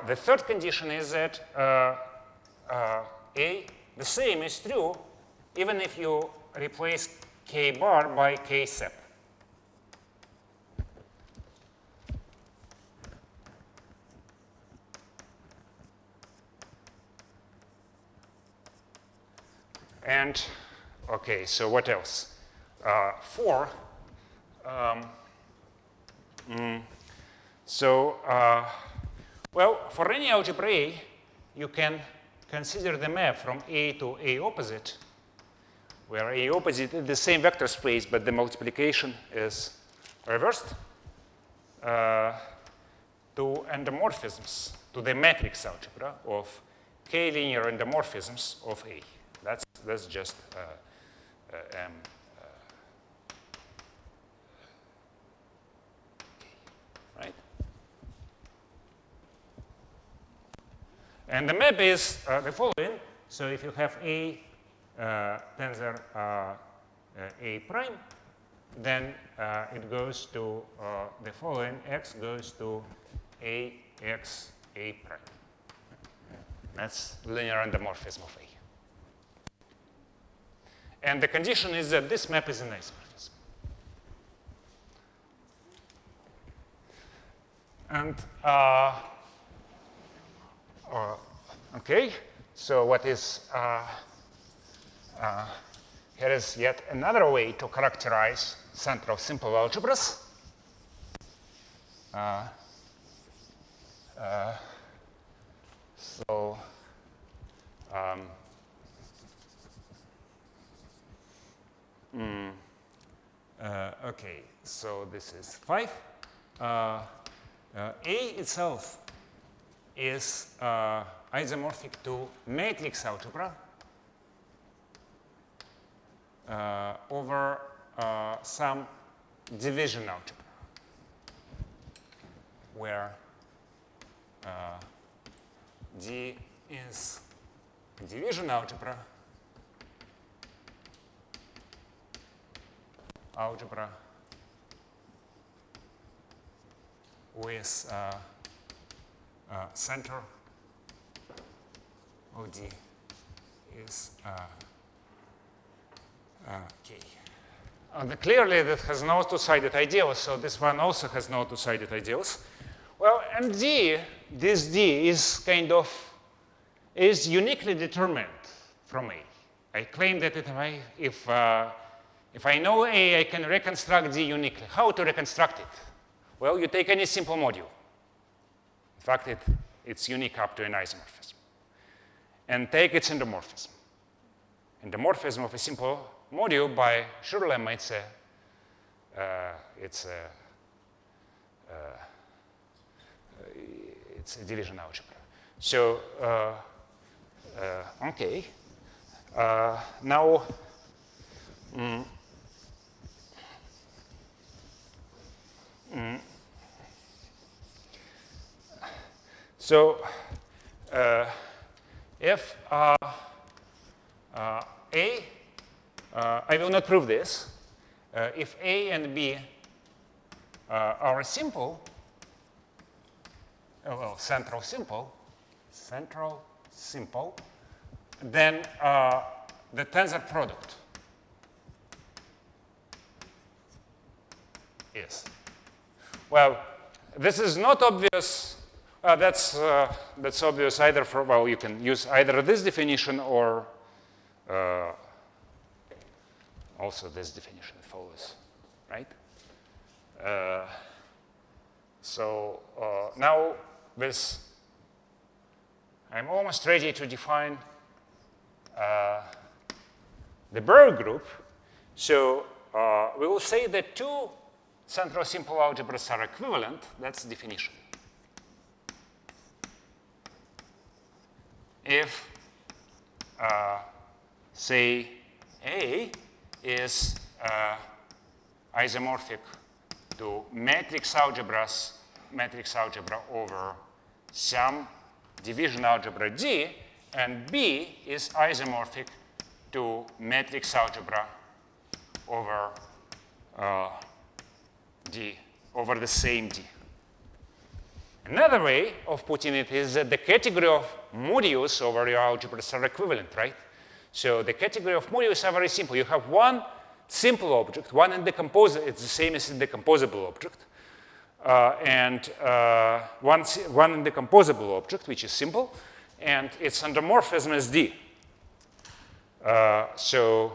The third condition is that the same is true even if you replace K bar by K sep. And, okay, so what else? Well, for any algebra A, you can consider the map from A to A opposite, where A opposite is the same vector space, but the multiplication is reversed, to endomorphisms, to the matrix algebra of K linear endomorphisms of A. That's just right? And the map is the following. So if you have A tensor A prime, then it goes to the following. X goes to AX A prime. That's linear endomorphism of A. And the condition is that this map is an isomorphism. And okay, so what is here is yet another way to characterize central simple algebras. Okay, so this is 5. A itself is isomorphic to matrix algebra over some division algebra, where D is division algebra with center OD is K. Clearly, that has no two-sided ideals, so this one also has no two-sided ideals. Well, and this D is is uniquely determined from A. I claim that if I know A, I can reconstruct D uniquely. How to reconstruct it? Well, you take any simple module. In fact, it's unique up to an isomorphism. And take its endomorphism. Endomorphism of a simple module by Schur lemma, it's a division algebra. So, okay. Now, so if I will not prove this. If A and B are simple, well, central simple, simple, then the tensor product is. Well, this is not obvious. That's obvious either for, well, you can use either this definition or also this definition follows, right? So now this, I'm almost ready to define the Berg group. So we will say that two central simple algebras are equivalent. That's the definition. If, say, A is isomorphic to matrix algebra over some division algebra D, and B is isomorphic to matrix algebra over D, over the same D. Another way of putting it is that the category of modules over your algebras are equivalent, right? So the category of modules are very simple. You have one simple object, one indecomposable, it's the same as indecomposable object, and one indecomposable object, which is simple, and its endomorphism is D. So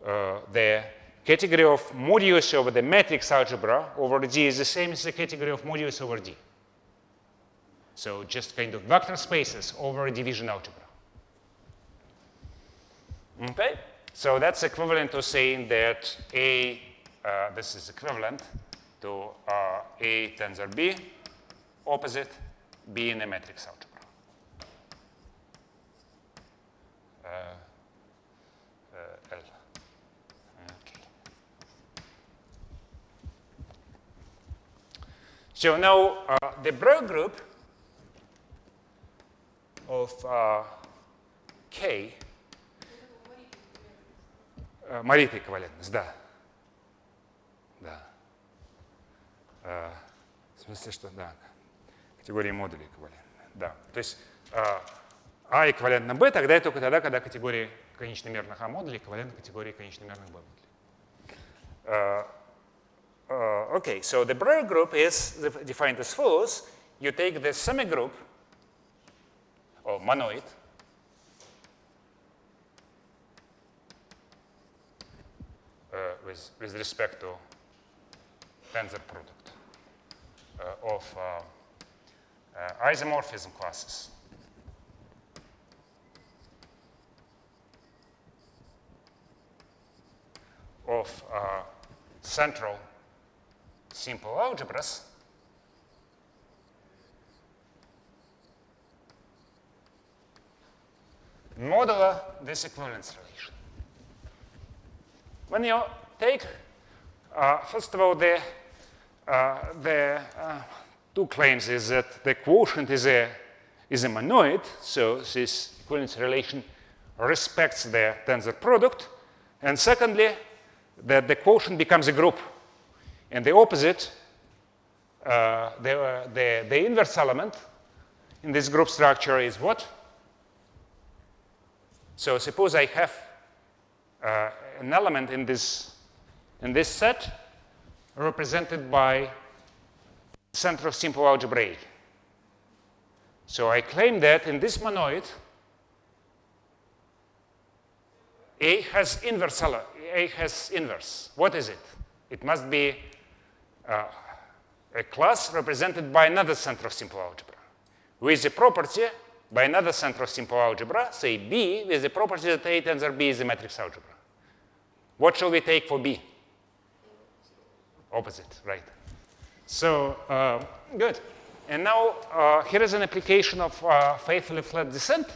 the category of modules over the matrix algebra over D is the same as the category of modules over D. So just kind of vector spaces over a division algebra. Okay? So that's equivalent to saying that A, this is equivalent to A tensor B, opposite B in a matrix algebra. L. Okay. So now the Berg group of K, Марит эквивалентность, да. Да. В смысле, что да, категория модулей эквивалентна. Да. То есть А эквивалентна Б тогда и только тогда, когда категория конечномерных А модулей эквивалентна категории конечномерных Б модулей. Okay, so the Berg group is defined as follows. You take the semigroup, or monoid, with respect to tensor product of isomorphism classes of central simple algebras modulo this equivalence relation. When you take, first of all, the two claims is that the quotient is a monoid, so this equivalence relation respects the tensor product, and secondly, that the quotient becomes a group, and the opposite, the inverse element in this group structure is what? So suppose I have an element in this set represented by central simple algebra A. So I claim that in this monoid, A has inverse. A has inverse. What is it? It must be a class represented by another central simple algebra with the property by another central simple algebra, say B, with the property that A tensor B is a matrix algebra. What shall we take for B? Opposite, right. So, good. And now here is an application of faithfully flat descent.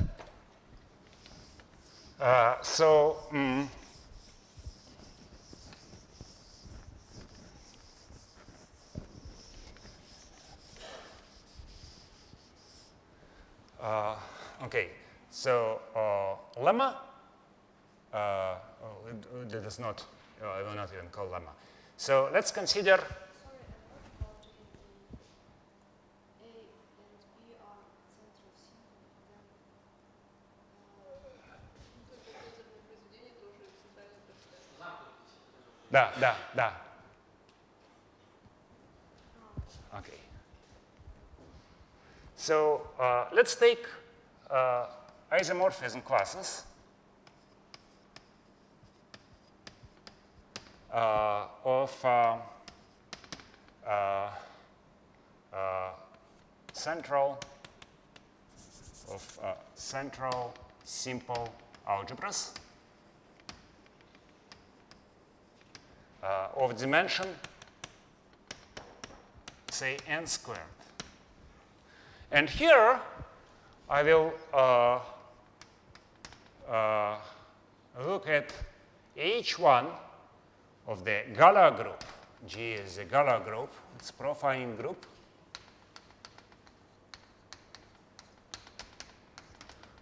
Okay, so lemma, it is not, I will not even call lemma. So let's consider. Sorry, and what about in A and B are central simple, then Да. Okay. So let's take isomorphism classes of central simple algebras of dimension, say, n squared. And here I will look at H1 of the Galois group. G is a Galois group. It's a profiling group.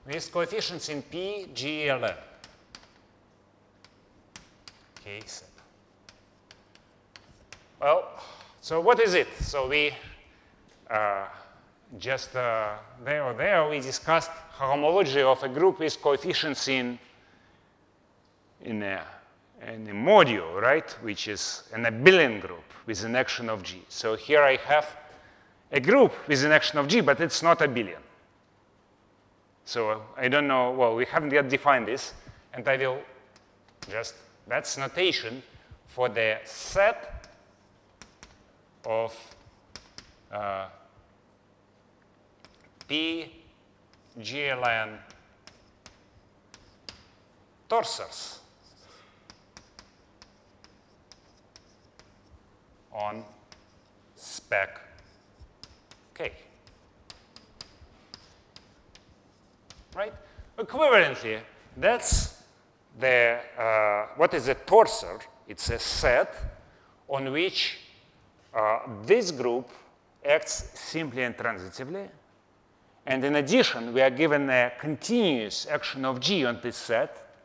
With coefficients in P, G, Ln. K sub. Well, so what is it? So we just there we discussed homology of a group with coefficients in a module, right, which is an abelian group with an action of G. So here I have a group with an action of G, but it's not abelian. So I don't know, well, we haven't yet defined this, and I will just, that's notation for the set of P, GLN torsors on spec K. Right? Equivalently, that's the, what is a torsor? It's a set on which this group acts simply and transitively. And in addition, we are given a continuous action of G on this set,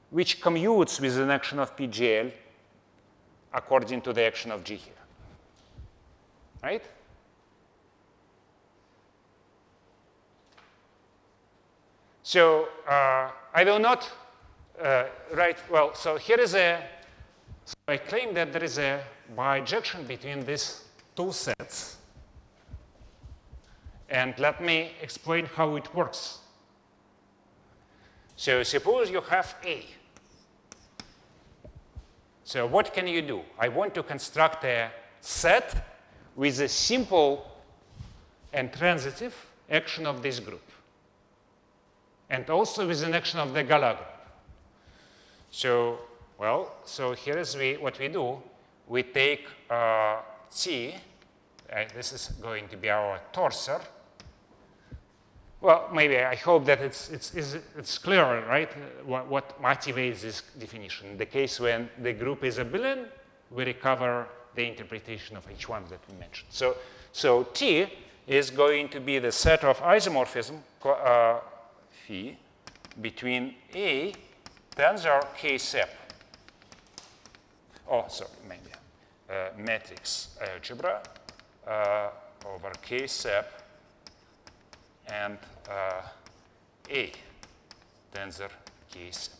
which commutes with an action of PGL according to the action of G here. Right? So I will not write, well, so here is a, so I claim that there is a bijection between these two sets. And let me explain how it works. So suppose you have A. So what can you do? I want to construct a set with a simple and transitive action of this group, and also with an action of the Galois group. So, well, so here is what we do. We take T, this is going to be our torsor. Well, maybe I hope that it's clearer, right, what motivates this definition. In the case when the group is abelian, we recover the interpretation of H1 that we mentioned. So T is going to be the set of isomorphism phi between A tensor K sep. Oh, sorry, maybe. Matrix algebra over K sep and A tensor K sep.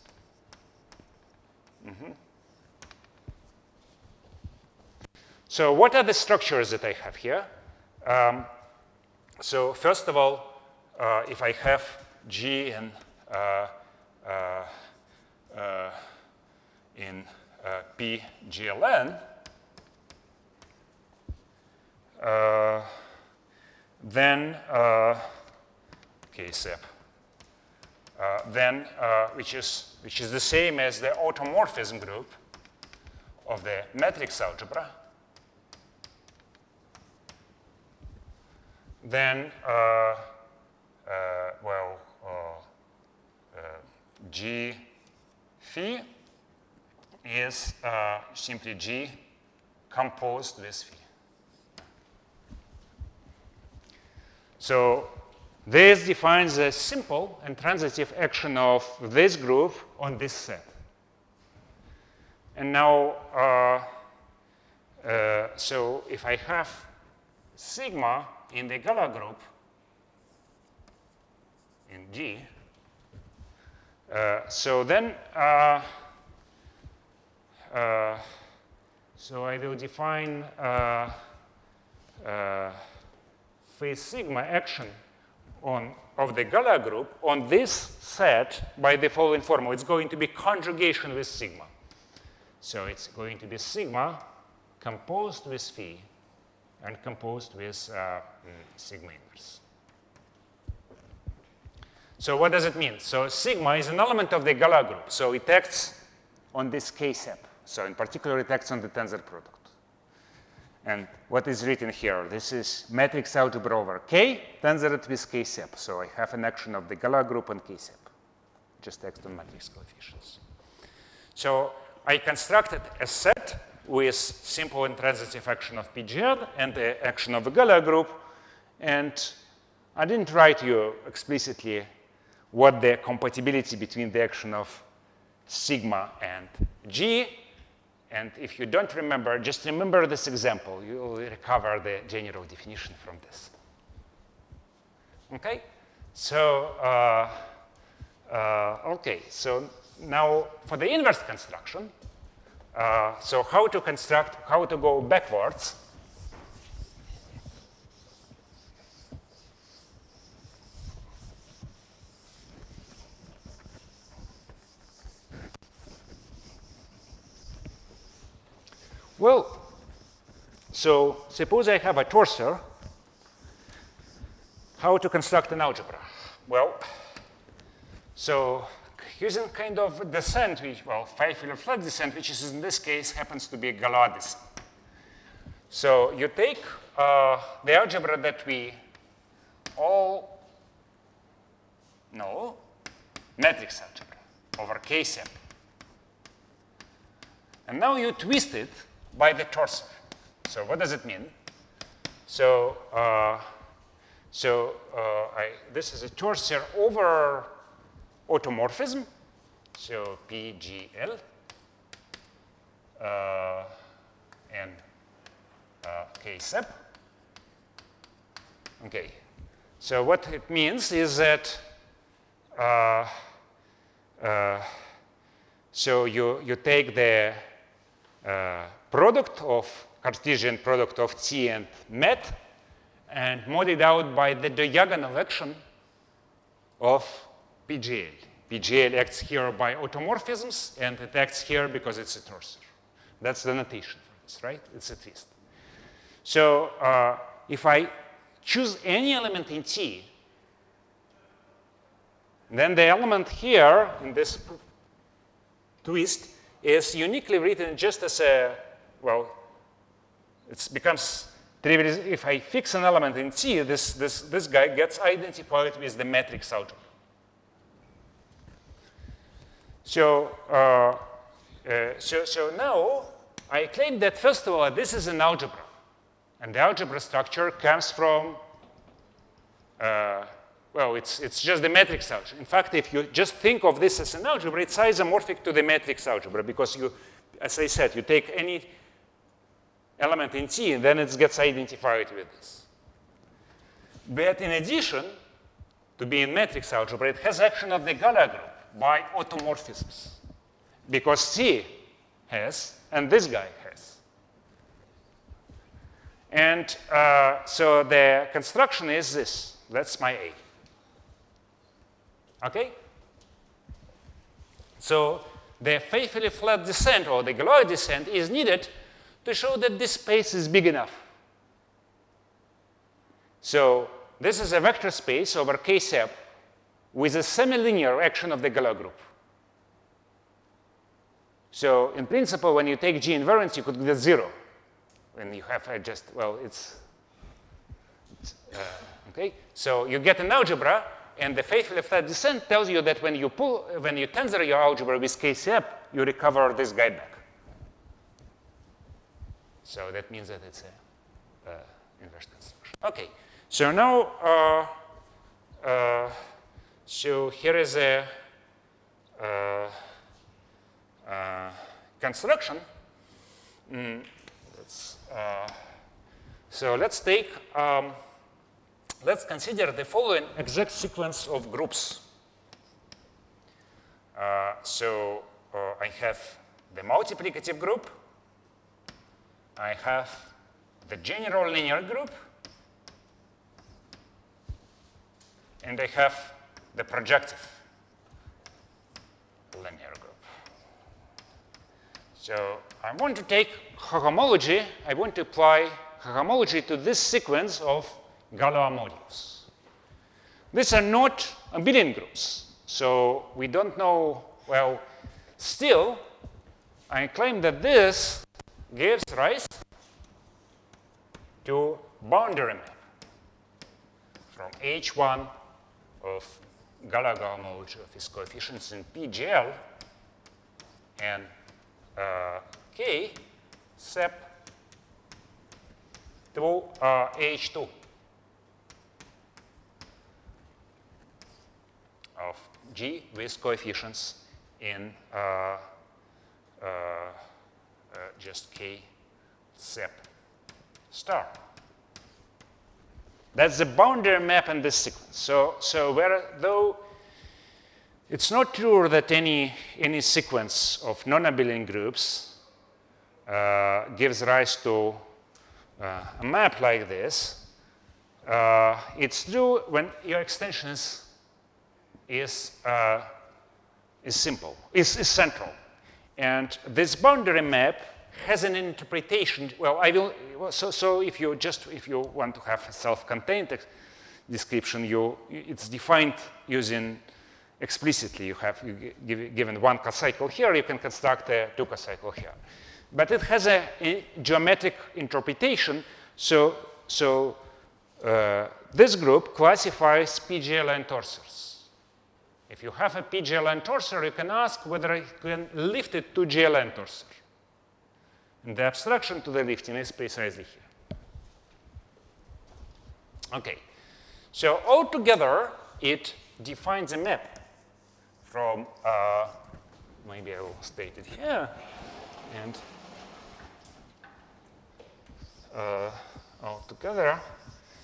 So what are the structures that I have here? So first of all, if I have G in P GLN, then K sep, then which is the same as the automorphism group of the matrix algebra. Then, G phi is simply G composed with phi. So this defines the simple and transitive action of this group on this set. And now, so if I have sigma in the Galois group in G, so then so I will define phase sigma action of the Galois group on this set by the following formula. It's going to be conjugation with sigma. So it's going to be sigma composed with phi and composed with sigma inverse. So what does it mean? So sigma is an element of the Galois group. So it acts on this K-sep. So in particular, it acts on the tensor product. And what is written here? This is matrix algebra over K, tensored with K-sep. So I have an action of the Galois group on K-sep. Just acts on matrix coefficients. So I constructed a set with simple intransitive action of PGN and the action of the Galois group. And I didn't write you explicitly what the compatibility between the action of sigma and G. And if you don't remember, just remember this example. You will recover the general definition from this. Okay? So, okay. So now for the inverse construction, so how to go backwards. Well, so suppose I have a torsor. How to construct an algebra? Well, so using kind of descent, which, well, phi-Philip flat descent, which is in this case happens to be a Galois descent. So you take the algebra that we all know, matrix algebra over K-sep. And now you twist it by the torsor. So what does it mean? So, this is a torsor over automorphism, so PGL and K-sep. Okay, so what it means is that so you take the product of Cartesian product of T and met and mod it out by the diagonal action of PGL. PGL acts here by automorphisms, and it acts here because it's a torsor. That's the notation for this, right? It's a twist. So if I choose any element in T, then the element here in this twist is uniquely written just as a, well, it becomes trivial. If I fix an element in T, this guy gets identified with the matrix algebra. So, so now I claim that, first of all, this is an algebra. And the algebra structure comes from, well, it's just the matrix algebra. In fact, if you just think of this as an algebra, it's isomorphic to the matrix algebra because you, as I said, you take any element in T and then it gets identified with this. But in addition to being matrix algebra, it has action of the Galois group by automorphisms because T has and this guy has. And so the construction is this. That's my A. Okay? So the faithfully flat descent or the Galois descent is needed to show that this space is big enough. So this is a vector space over K-sep with a semi-linear action of the Galois group. So in principle, when you take G invariance, you could get 0. When you have just, well, it's okay. So you get an algebra, and the faithfully flat descent tells you that when you tensor your algebra with K-sep, you recover this guy back. So that means that it's a inverse construction. Okay. So now, so here is a construction. So let's take, let's consider the following exact sequence of groups. So I have the multiplicative group, I have the general linear group, and I have the projective linear group. So I want to take homology, I want to apply homology to this sequence of Galois modules. These are not abelian groups, so we don't know, well, still, I claim that this gives rise to boundary map from H1 of Galois homology of its coefficients in PGL and K sep to H2 of G with coefficients in just K sep star. That's the boundary map in this sequence. So where, though it's not true that any sequence of non-abelian groups gives rise to a map like this, it's true when your extension is simple, is central. And this boundary map has an interpretation. Well, I will. So if you want to have a self-contained description, it's defined using explicitly. You given one cocycle here, you can construct a two cocycle here. But it has a geometric interpretation. So this group classifies PGLN torsors. If you have a PGLN torsor, you can ask whether you can lift it to GLN torsor. And the abstraction to the lifting is precisely here. Okay, so altogether, it defines a map from, maybe I will state it here, and altogether,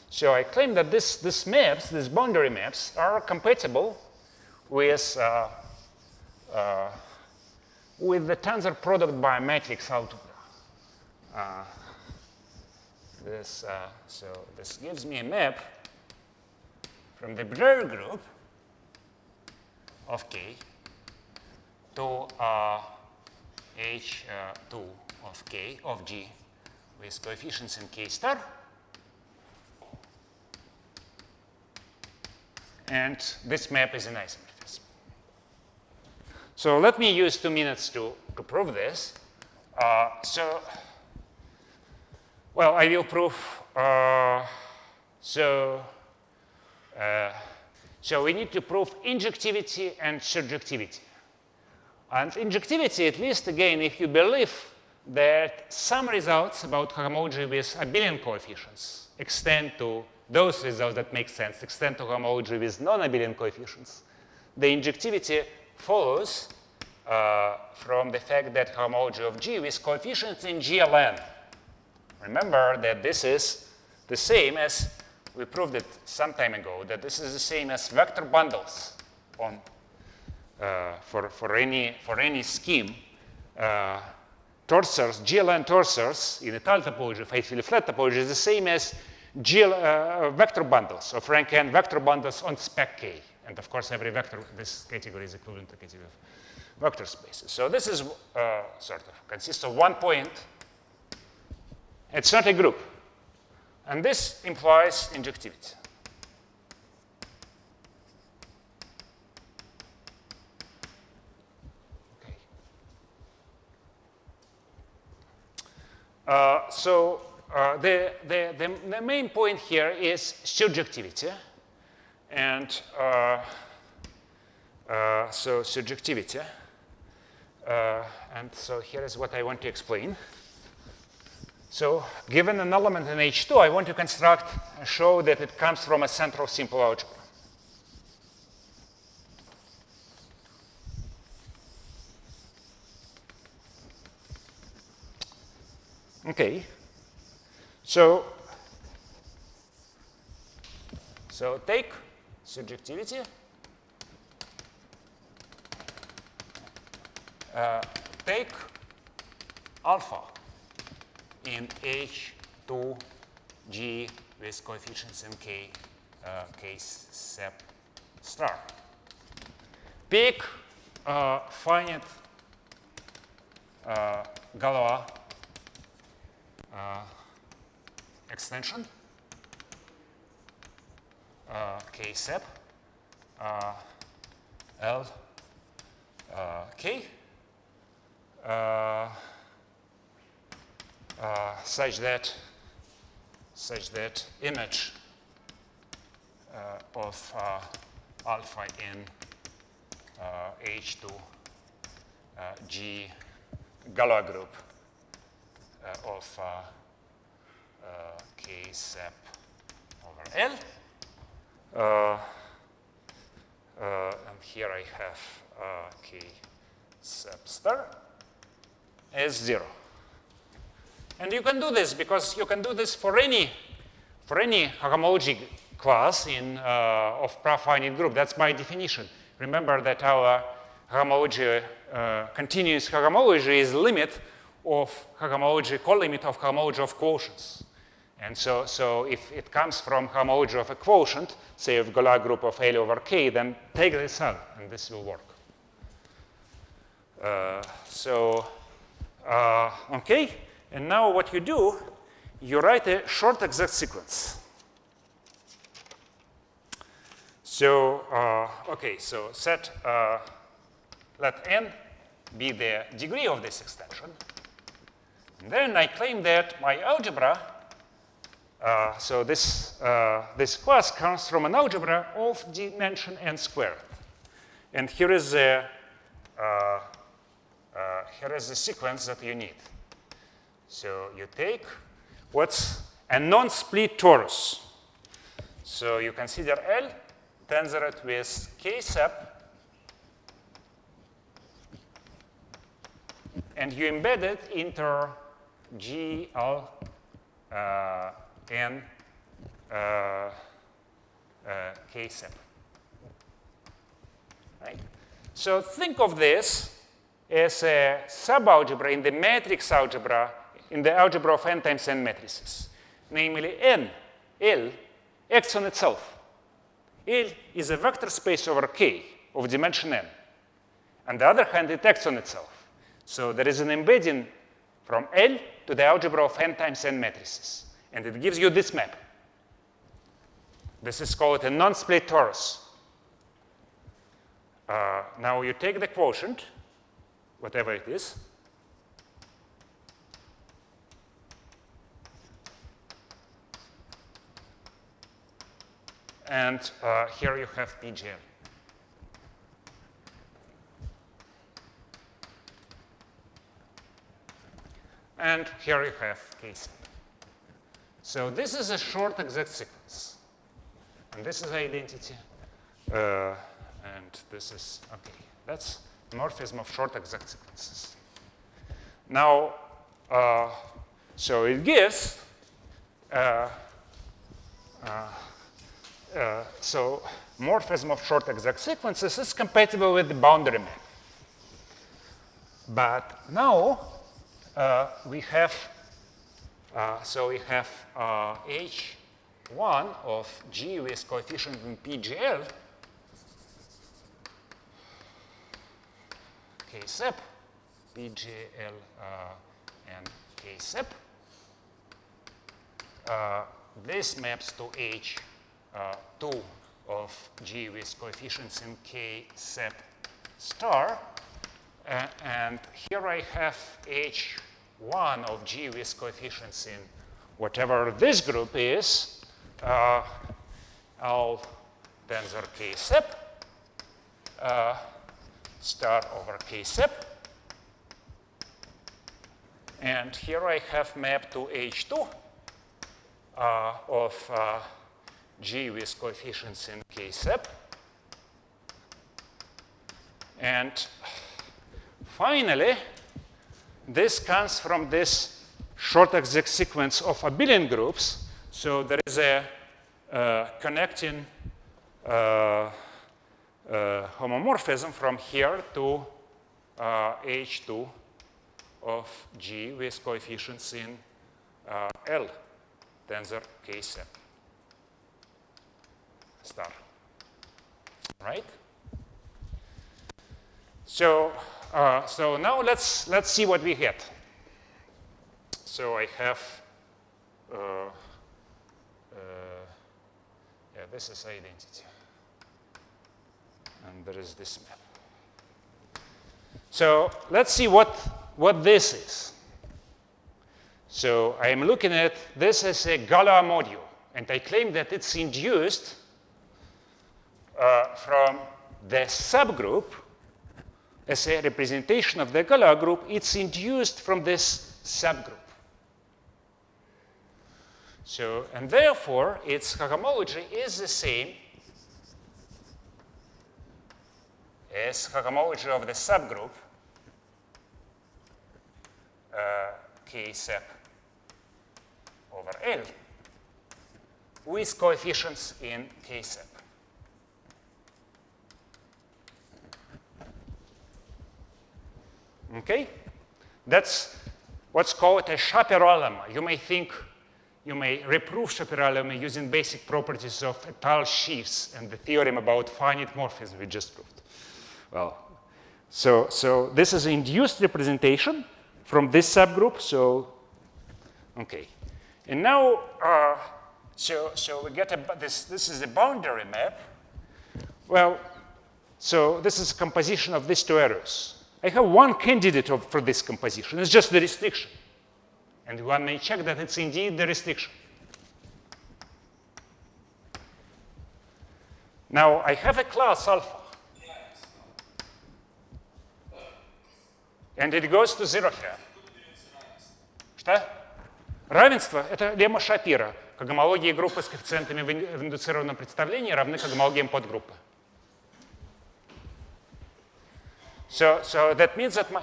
so I claim that these maps, these boundary maps, are compatible with the tensor product by a matrix altogether. So this gives me a map from the Breuer group of K to H2 of K of G with coefficients in K star. And this map is an isomorphism. So let me use 2 minutes to prove this. Well, I will prove. So we need to prove injectivity and surjectivity. And injectivity, at least again, if you believe that some results about homology with abelian coefficients extend to those results that make sense, extend to homology with non-abelian coefficients, the injectivity follows from the fact that homology of G with coefficients in GLN. Remember that this is the same as, we proved it some time ago, that this is the same as vector bundles on, for any scheme. Torsors, GLN torsors in a Tal topology, faithfully flat topology, is the same as vector bundles of rank n vector bundles on spec K. And of course, every vector, this category is equivalent to category of vector spaces. So this is sort of consists of one point. It's not a group. And this implies injectivity. Okay. The main point here is surjectivity. And so surjectivity. And so here is what I want to explain. So given an element in H2, I want to construct and show that it comes from a central simple algebra. Okay. So take surjectivity. Take alpha in H2G with coefficients in K sep star. Pick finite Galois extension K sep L K such that image of alpha in H2 G Galois group of K sep over L. And here I have K sep star as 0. And you can do this because you can do this for any homology class of finite group. That's by definition. Remember that our homology, continuous homology is limit of homology, co-limit of homology of quotients. And so if it comes from homology of a quotient, say of Galois group of L over K, then take this out, and this will work. Okay, and now what you do, you write a short exact sequence. So, okay, so let n be the degree of this extension. And then I claim that my algebra, so this class comes from an algebra of dimension n squared. And here is the sequence that you need. So you take what's a non-split torus. So you consider L, tensor it with K sep, and you embed it into G L N K sep. Right? So think of this as a subalgebra in the matrix algebra, in the algebra of n times n matrices, namely n, L, acts on itself. L is a vector space over K of dimension n. On the other hand, it acts on itself. So there is an embedding from L to the algebra of n times n matrices. And it gives you this map. This is called a non-split torus. Now you take the quotient, whatever it is, and here you have PGL. And here you have K sep. So this is a short exact sequence. And this is identity. And this is, okay, that's morphism of short exact sequences. Now, so it gives, so morphism of short exact sequences is compatible with the boundary map. But now we have, H1 of G with coefficient in PGL, K sep, PGL and K sep. This maps to H2 of G with coefficients in K sep star. And here I have H1 of G with coefficients in whatever this group is, L tensor K sep, star over K sep. And here I have mapped to H2 of G with coefficients in K sep. And finally, this comes from this short exact sequence of abelian groups. So there is a connecting homomorphism from here to H2 of G with coefficients in L tensor K sep star, right? So, so now let's see what we get. So I have, yeah, this is identity, and there is this map. So let's see what this is. So I am looking at this as a Galois module, and I claim that it's induced from the subgroup as a representation of the Galois group. It's induced from this subgroup. So, and therefore, its cohomology is the same as cohomology of the subgroup K sep over L with coefficients in K sep. Okay? That's what's called a chaperone. You may think, you may reprove chaperone using basic properties of étale sheaves and the theorem about finite morphism we just proved. Well, so this is an induced representation from this subgroup. So, okay. And now, so we get this is a boundary map. Well, so this is a composition of these two errors. I have one candidate for this composition. It's just the restriction. And one may check that it's indeed the restriction. Now, I have a class alpha. And it goes to 0 here. Что? Равенство – это лемма Шапира. Когомологии группы с коэффициентами в индуцированном представлении равны когомологиям подгруппы. So that means that my...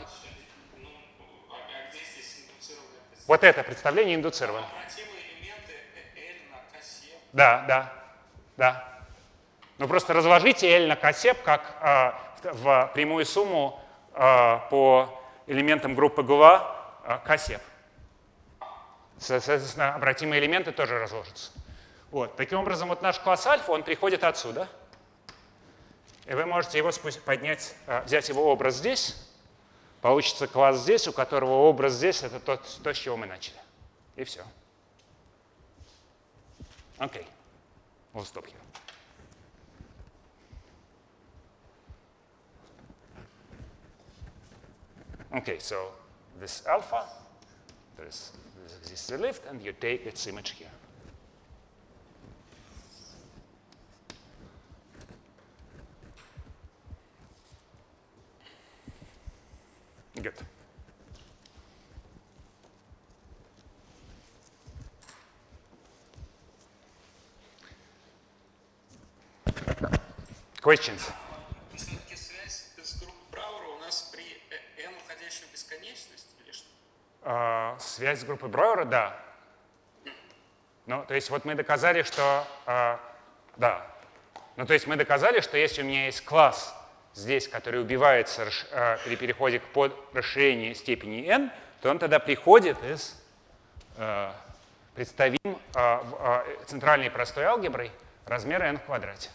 Вот это представление индуцировано. Да. Ну просто разложите L на косеп как в прямую сумму по элементам группы ГУА косеп. Соответственно, обратимые элементы тоже разложатся. Вот. Таким образом, вот наш класс альфа, он приходит отсюда. И вы можете его поднять, взять его образ здесь. Получится класс здесь, у которого образ здесь — это то, с чего мы начали. И все. Окей. We'll stop here. Okay, so this alpha, this exists a lift, and you take its image here. Good. Questions? Все-таки связь с группой Брауэра у нас при n уходящей в бесконечность или что? Связь с группой Брауэра, да. Ну, то есть вот мы доказали, что... да. Ну, то есть мы доказали, что если у меня есть класс здесь, который убивается при переходе к расширению степени n, то он тогда приходит из представим центральной простой алгеброй размера n в квадрате.